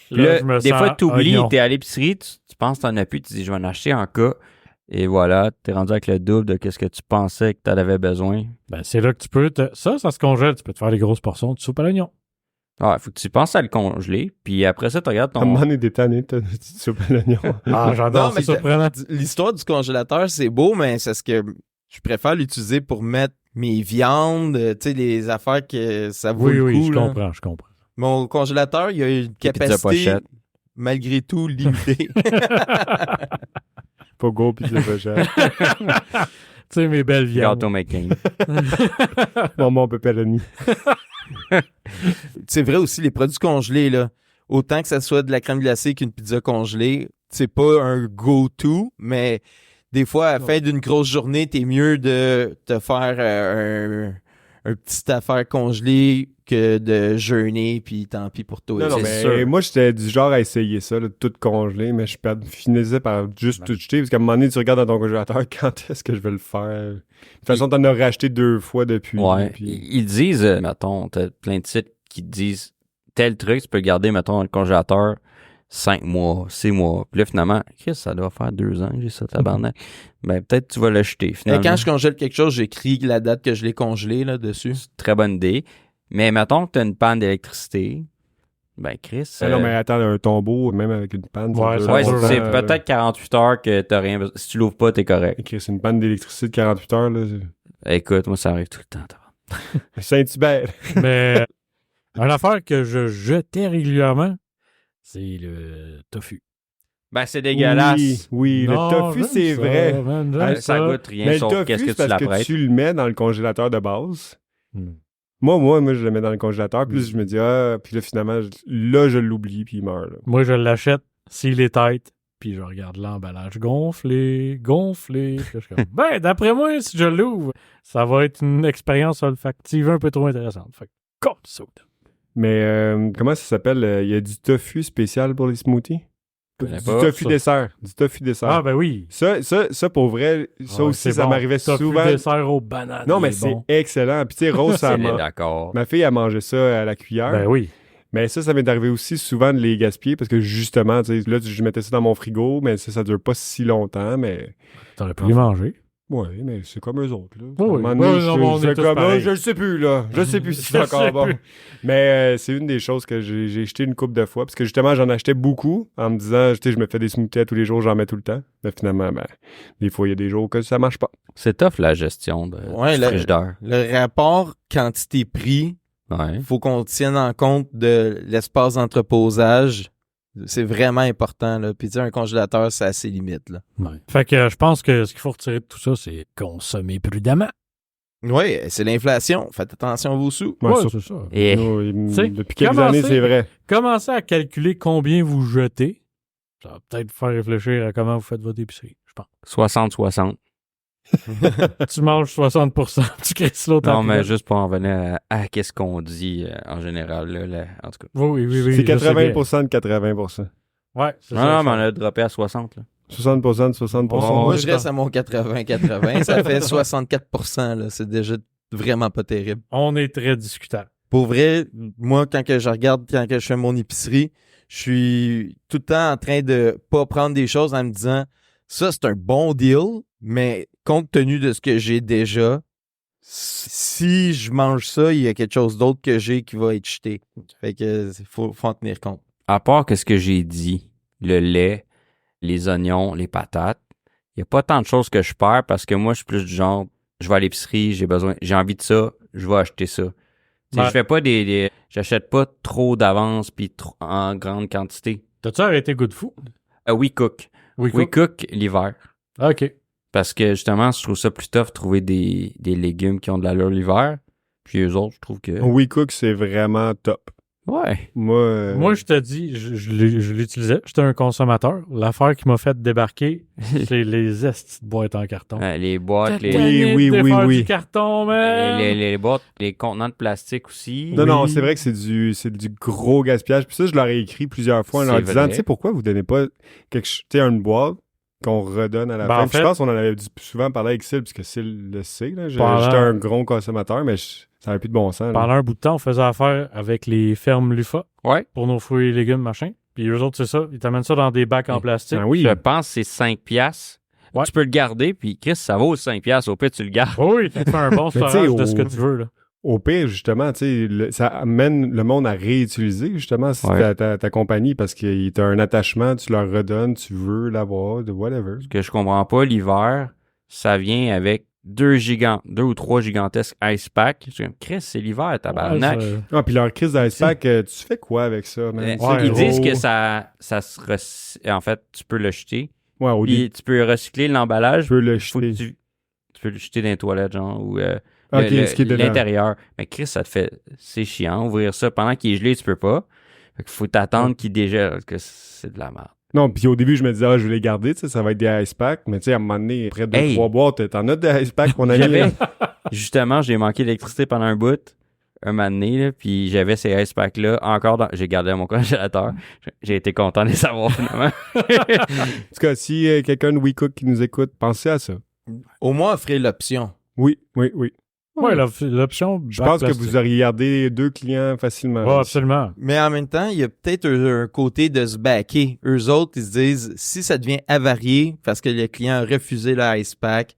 Là, Là, je me des sens fois, t'oublies, oignon. t'es à l'épicerie, tu penses que t'en as plus, tu dis je vais en acheter en cas. Et voilà, t'es rendu avec le double de ce que tu pensais que t'en avais besoin. Ben, c'est là que tu peux ça se congèle. Tu peux te faire des grosses portions de soupe à l'oignon. Ah, faut que tu penses à le congeler, puis après ça, tu regardes À un moment ton... donné, des tannées, t'as une petite soupe à l'oignon. Ah, j'adore, Non, mais c'est surprenant. l'histoire du congélateur, c'est beau, mais c'est ce que je préfère l'utiliser pour mettre mes viandes, tu sais, les affaires que ça vaut Oui, le oui, coup. je là. comprends, je comprends. Mon congélateur, il a une pizzas capacité, pochettes. malgré tout, limitée. Pas go pis c'est pas cher. Tu sais, mes belles viandes. Gâteau making. Mon pepperoni. C'est vrai aussi, les produits congelés, là. Autant que ça soit de la crème glacée qu'une pizza congelée, c'est pas un go-to, mais des fois, à la fin d'une grosse journée, t'es mieux de te faire un petit affaire congelée que de jeûner, puis tant pis pour toi. Non, C'est mais sûr. moi, j'étais du genre à essayer ça, là, tout congelé, mais je finissais par juste tout jeter, parce qu'à un moment donné, tu regardes dans ton congélateur, quand est-ce que je vais le faire? De toute façon, t'en as racheté 2 fois depuis. Ouais. puis- Ils disent, mettons, t'as plein de sites qui te disent tel truc, tu peux le garder, mettons, dans le congélateur 5 mois, 6 mois. Puis là, finalement, Chris, ça doit faire 2 ans que j'ai ça, tabarnak. Ben, peut-être tu vas l'acheter, Et finalement. quand je congèle quelque chose, j'écris la date que je l'ai congelé là, dessus. C'est une très bonne idée. Mais mettons que t'as une panne d'électricité, ben, Chris... Ah non, mais attends, un tombeau, même avec une panne, Ouais, dure ça Ouais, longtemps, c'est là. peut-être 48 heures que t'as rien besoin. Si tu l'ouvres pas, t'es correct. Chris, une panne d'électricité de 48 heures, là. Écoute, moi, ça arrive tout le temps. tabarnak. Saint-Hubert. Mais une affaire que je jetais régulièrement, c'est le tofu. Ben, c'est dégueulasse. Oui, Non, le tofu, j'aime c'est ça, vrai. man, j'aime Ah, Ça ça. goûte rien, Mais le sauf tofu, qu'est-ce que c'est tu parce que l'apprêtes. tu le mets dans le congélateur de base. Hmm. Moi, je le mets dans le congélateur, puis là, je me dis, puis là, finalement, je l'oublie, puis il meurt, là. Moi, je l'achète s'il est tête, puis je regarde l'emballage gonflé. Puis là, je suis comme, ben, d'après moi, si je l'ouvre, ça va être une expérience olfactive un peu trop intéressante. Fait que, comme ça. Mais comment ça s'appelle? Il y a du tofu spécial pour les smoothies? connais Du pas, tofu ça. dessert. Du tofu dessert. Ah, ben oui. Ça, pour vrai, ça Ouais, aussi, c'est ça bon. m'arrivait Tofu souvent. dessert aux bananes. Non, il mais est c'est bon. excellent. Puis tu sais, Rose, C'est d'accord. ma fille a mangé ça à la cuillère. Ben oui. Mais ça m'est arrivé aussi souvent de les gaspiller parce que justement, tu sais, là, je mettais ça dans mon frigo, mais ça dure pas si longtemps, mais... T'aurais pu les manger. Ouais, mais c'est comme eux autres, là. Oui, À un moment donné, oui, non, mais on je est fais tous comme, pareils. je le sais plus, là. Je sais plus si c'est Je sais encore bon. plus. Mais c'est une des choses que j'ai jeté une couple de fois, parce que justement, j'en achetais beaucoup en me disant, tu sais, je me fais des smoothies tous les jours, j'en mets tout le temps. Mais finalement, ben, des fois, il y a des jours que ça marche pas. C'est tough, la gestion de Ouais, du frigidaire. Le rapport quantité-prix, Ouais. faut qu'on tienne en compte de l'espace d'entreposage. C'est vraiment important, là. Puis tu sais, un congélateur, c'est à ses limites, là. Ouais. Fait que je pense que ce qu'il faut retirer de tout ça, c'est consommer prudemment. Oui, c'est l'inflation. Faites attention à vos sous. Ouais, Ouais, ça- c'est ça. Et sais, depuis quelques commencer- années, c'est vrai. Commencez à calculer combien vous jetez. Ça va peut-être vous faire réfléchir à comment vous faites votre épicerie, je pense. 60-60. Tu manges 60%, tu crées l'autre Non, à mais la juste pour en venir à qu'est-ce qu'on dit en général, là, en tout cas. Oui, oui, oui. C'est je sais bien. 80% de 80%. Ouais, c'est Non, ça. non, mais on a droppé à 60, là. 60% de 60%. Oh, Moi, ouais, je reste à mon 80-80. Ça fait 64%, là. C'est déjà vraiment pas terrible. On est très discutable. Pour vrai, moi, quand que je regarde, quand que je fais mon épicerie, je suis tout le temps en train de pas prendre des choses en me disant ça, c'est un bon deal, mais compte tenu de ce que j'ai déjà, si je mange ça, il y a quelque chose d'autre que j'ai qui va être jeté. Fait que faut en tenir compte. À part que ce que j'ai dit, le lait, les oignons, les patates, il n'y a pas tant de choses que je perds parce que moi, je suis plus du genre, je vais à l'épicerie, j'ai envie de ça, je vais acheter ça. sais, Ouais. je fais pas j'achète pas trop d'avance puis en grande quantité. T'as-tu arrêté Good Food? We Cook. Oui, We Cook l'hiver. Ah, OK. Parce que justement, je trouve ça plus tough de trouver des légumes qui ont de l'allure l'hiver. Puis eux autres, je trouve que... WeCook, c'est vraiment top. Ouais. Moi, je te dis, je l'utilisais. J'étais un consommateur. L'affaire qui m'a fait débarquer, c'est les estis de boîtes en carton. Les boîtes, Oui. Du carton, man. les boîtes, les contenants de plastique aussi. Non, Oui. c'est vrai que c'est du gros gaspillage. Puis ça, je leur ai écrit plusieurs fois en leur C'est disant, vrai. tu sais, pourquoi vous donnez pas une boîte qu'on redonne à la Ben, fin. en Puis je fait- pense qu'on en avait souvent parlé avec Syl, puisque Syl le sait. Là. Pendant- J'étais un gros consommateur, mais ça n'avait plus de bon sens. là. Pendant un bout de temps, on faisait affaire avec les fermes Lufa Ouais. pour nos fruits et légumes, machin. Puis eux autres, c'est ça. Ils t'amènent ça dans des bacs en plastique. Ah oui. Je pense que c'est 5 piastres. Ouais. Tu peux le garder, puis Chris, ça vaut 5 piastres. Au pire, tu le gardes. Oui, tu te fais un bon Mais tu sais, storage de ce que tu veux, là. Au pire, justement, tu sais, ça amène le monde à réutiliser, justement, si Ouais. ta compagnie, parce que t'as un attachement, tu leur redonnes, tu veux l'avoir, de whatever. Ce que je comprends pas, l'hiver, ça vient avec 2 ou 3 gigantesques ice packs. Je suis comme, Chris, c'est l'hiver, tabarnak. Ouais, Ah, puis leur crise d'ice pack, tu fais quoi avec ça, man? Ouais, Ils disent gros. que ça en fait, tu peux le jeter. Ouais, au début, Puis tu peux recycler l'emballage. tu peux le Faut que jeter. tu peux le jeter dans les toilettes, genre, ou Ok, ce qui est dedans. l'intérieur. Mais Chris, ça te fait... C'est chiant, ouvrir ça. Pendant qu'il est gelé, tu peux pas. Fait qu'il faut t'attendre qu'il dégèle, parce que c'est de la merde. Non, puis au début, je me disais, je vais les garder, tu sais, ça va être des ice packs, mais tu sais, à un moment donné, près de Hey! 3 boîtes, t'en as des ice packs, mon ami. J'avais... là. Justement, j'ai manqué d'électricité pendant un bout, un moment donné, là, puis j'avais ces ice packs-là encore dans... J'ai gardé à mon congélateur. J'ai été content de les avoir, finalement. En tout cas, si quelqu'un de WeCook qui nous écoute, pensez à ça. Au moins, offrir l'option. Oui. Ouais, l'option. Je pense que vous auriez gardé 2 clients facilement. Ouais, absolument. Mais en même temps, il y a peut-être un côté de se baquer. Eux autres, ils se disent, si ça devient avarié parce que le client a refusé le ice pack,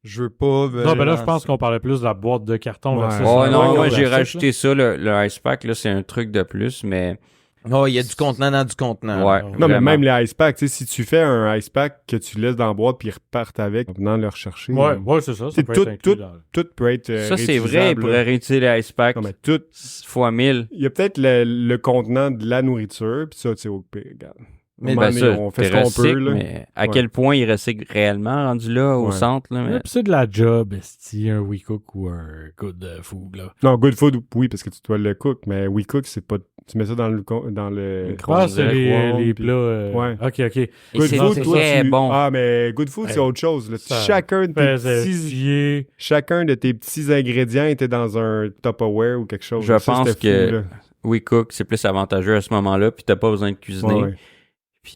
je veux pas... Non, ben là, je pense qu'on parlait plus de la boîte de carton. Ouais. versus Oh la non, boîte moi en j'ai plastique, rajouté ça, le ice pack, là, c'est un truc de plus, mais... Oh, il y a du contenant dans du contenant. Ouais. Non, Non, mais vraiment. même les ice packs, tu sais, si tu fais un ice pack que tu laisses dans la boîte puis ils repartent avec en venant le rechercher. là. Ouais, c'est ça. Ça C'est peut tout- être inclus dans- Tout peut être Ça, c'est vrai, il réutilisable, là. pourrait réutiliser les ice packs Non, mais tout. fois 1000. Il y a peut-être le contenant de la nourriture, puis ça, tu sais, au pire, regarde. Mais À un Ben moment donné, ça, on fait ce t'es qu'on recycle, peut, là. mais à Ouais. quel point il recycle réellement rendu là, au Ouais. centre, là, mais... Ouais, puis c'est de la job, esti, un WeCook ou un Good Food, là. Non, Good Food, oui, parce que tu dois le cook, mais WeCook, c'est pas... Tu mets ça dans le... Micro- Ah, c'est micro-ondes, les puis- plats. Ouais. OK. Et Good c'est Food, toi, très bon. Ah, mais Good Food, c'est Ouais. autre chose. Là. Ça Chacun de tes Faisait petits... chier. Chacun de tes petits ingrédients était dans un Tupperware ou quelque chose. Je Ça, pense c'était que- fou, là. WeCook, c'est plus avantageux à ce moment-là, puis t'as pas besoin de cuisiner. Ouais.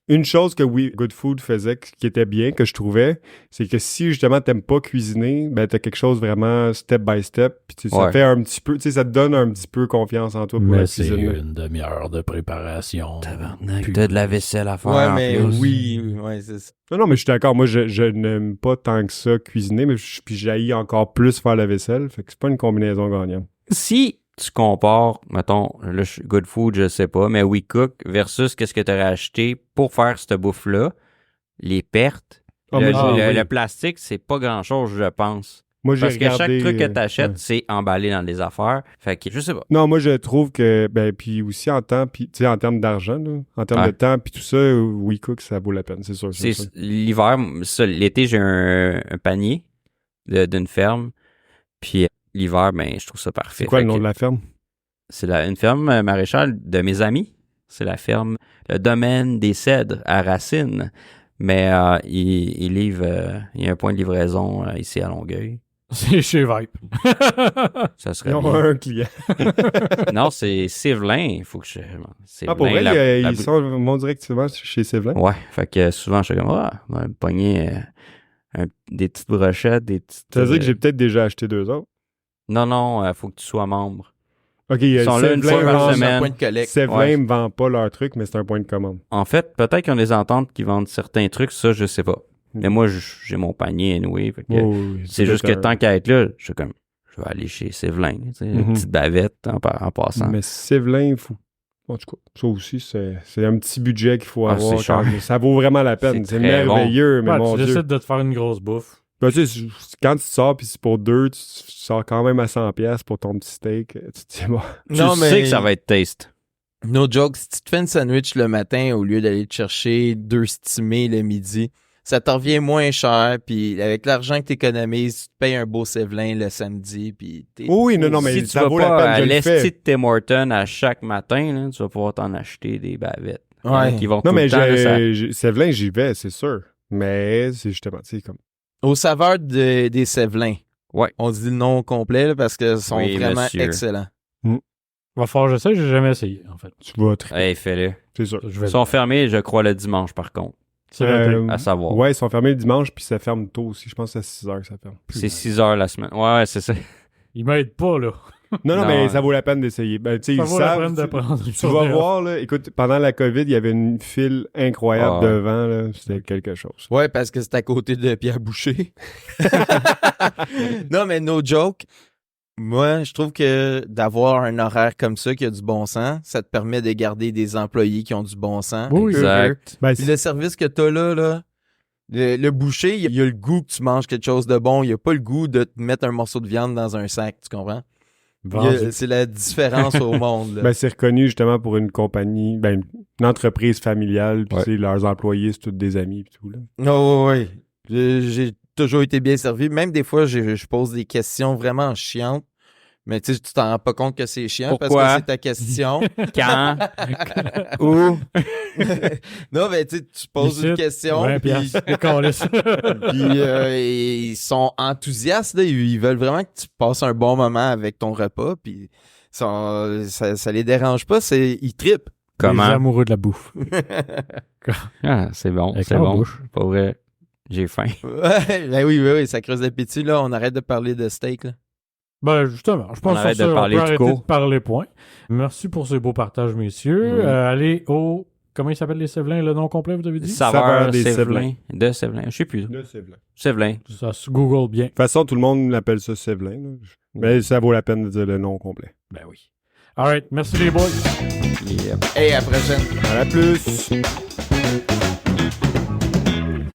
Une chose que Good Food faisait qui était bien, que je trouvais, c'est que si justement t'aimes pas cuisiner, ben t'as quelque chose vraiment step by step, puis ça Ouais. fait un petit peu, tu sais, ça te donne un petit peu confiance en toi pour la Mais c'est cuisine. là. une demi-heure de préparation. Tabarnak, Puis- t'as de la vaisselle à faire. Ouais, en mais plus. oui, ouais, c'est ça. Non, mais je suis d'accord. Moi, je n'aime pas tant que ça cuisiner, mais puis j'haïs encore plus faire la vaisselle, fait que c'est pas une combinaison gagnante. Si tu compares, mettons, là, Good Food, je sais pas, mais WeCook versus qu'est-ce que tu aurais acheté pour faire cette bouffe-là, les pertes, Ah, le, moi, le- oui. le plastique, c'est pas grand-chose, je pense. Moi, j'ai Parce que chaque regardé, truc que tu achètes, ouais. c'est emballé dans des affaires. Fait que je sais pas. Non, moi, je trouve que, ben, puis aussi en temps, puis, tu sais, en termes d'argent, là, en termes Ouais. de temps, puis tout ça, WeCook, ça vaut la peine, c'est sûr. C'est ça. l'hiver, ça, l'été, j'ai un panier d'une ferme. Puis l'hiver, ben, je trouve ça parfait. C'est quoi Fait le nom que de la ferme? c'est une ferme maraîchale de mes amis. C'est la ferme, le domaine des cèdres à Racine. Mais il livre, il y a un point de livraison ici à Longueuil. C'est chez Vibe. Ça serait Ils ont bien. un client. Non, c'est Sévelin. Il faut que je... Ah, pour vrai, ils sont directement chez Sévelin? Ouais, fait que souvent, je suis comme, on va me pogner des petites brochettes, des petites... Ça veut dire que j'ai peut-être déjà acheté 2 autres. Non, faut que tu sois membre. OK, Ils sont là une fois par vend- semaine. Un point de collecte. Sévelin Ouais. me vend pas leur truc, mais c'est un point de commande. En fait, peut-être qu'ils ont des ententes qui vendent certains trucs, ça, je sais pas. Mais moi, j'ai mon panier, anyway, fait que Oh, oui, c'est juste que peut-être tant qu'à être là, je suis comme, je vais aller chez Sévelin, tu sais, une Mhm. petite bavette en passant. Mais Sévelin, il faut... En tout cas, ça aussi, c'est un petit budget qu'il faut Ah, avoir. c'est cher. Ça vaut vraiment la peine. C'est C'est très merveilleux, mais Ouais, mon tu Dieu. décides de te faire une grosse bouffe. Ben, tu sais, quand tu sors, puis c'est pour 2, tu sors quand même à 100$ pour ton petit steak. Tu te dis, bon. Tu sais que ça va être taste. No joke, si tu te fais une sandwich le matin au lieu d'aller te chercher 2 stimés le midi, ça te revient moins cher, puis avec l'argent que tu économises, tu te payes un beau Sévelin le samedi, puis t'es... Oui, non, mais Si tu ça vas vaut pas la à peine, je le fais. l'esti de Tim Hortons à chaque matin, là, tu vas pouvoir t'en acheter des bavettes. Il y en a Ouais. qui vont Non, tout mais le temps, là, ça- Sévelin, j'y vais, c'est sûr. Mais c'est justement, tu sais, comme... Aux saveurs des Sévelins. Ouais. On dit le nom complet là, parce qu'ils sont Oui, vraiment monsieur. excellents. Va falloir, je sais, j'ai jamais essayé, en fait. Tu vas triper, Hey, fais-le. c'est sûr. Je vais Ils sont fermés, je crois, le dimanche, par contre. C'est noté. À savoir. Ouais, ils sont fermés le dimanche, puis ça ferme tôt aussi. Je pense que c'est à 6h que ça ferme. C'est 6 heures la semaine. Ouais, c'est ça. Ils m'aident pas, là. Non, Non, mais ça vaut la peine d'essayer. Ben, tu sais, Ça ils vaut la savent... peine de prendre une Tu vas journée off. voir, là, écoute, pendant la COVID, il y avait une file incroyable Ah ouais. devant, là. C'était quelque chose. Ouais, parce que c'est à côté de Pierre Boucher. Non, mais no joke. Moi, je trouve que d'avoir un horaire comme ça qui a du bon sens, ça te permet de garder des employés qui ont du bon sens. Oui, Exact. Ben, Puis le service que t'as là, le boucher, il a le goût que tu manges quelque chose de bon. Il a pas le goût de te mettre un morceau de viande dans un sac, tu comprends? Vendu. C'est la différence au monde. Là. ben, c'est reconnu justement pour une compagnie, ben, une entreprise familiale, puis Ouais. tu sais, leurs employés, c'est tous des amis, puis tout, là. Oh, oui. J'ai toujours été bien servi. Même des fois, je pose des questions vraiment chiantes. Mais tu sais, tu t'en rends pas compte que c'est chiant Pourquoi? parce que c'est ta question. Quand? Où? Non, mais tu sais, tu poses Ici, une question. 20 puis piastres. Décalisse. puis, ils sont enthousiastes. Là, ils veulent vraiment que tu passes un bon moment avec ton repas. Puis ça les dérange pas. Ils trippent. Les Comment? amoureux de la bouffe. Ah, c'est bon, Avec c'est leur bon. bouche. Pas vrai. J'ai faim. Ouais, ben oui, ça creuse l'appétit. Là, on arrête de parler de steak. Là. Ben, justement, je pense On arrête sur ça, de parler on peut tout arrêter court. de parler point. Merci pour ces beaux partages, messieurs. Oui. Allez au... Comment il s'appelle les Sévelins, le nom complet, vous avez dit? Saveur Saveur des Sévelin. De Sévelin. Je sais plus. Là, c'est blanc. Sévelin. Ça se Google bien. De toute façon, tout le monde l'appelle ça Sévelin, là. Mais ça vaut la peine de dire le nom complet. Ben oui. All right, merci les boys. Yep. Hey, à la prochaine. À la plus!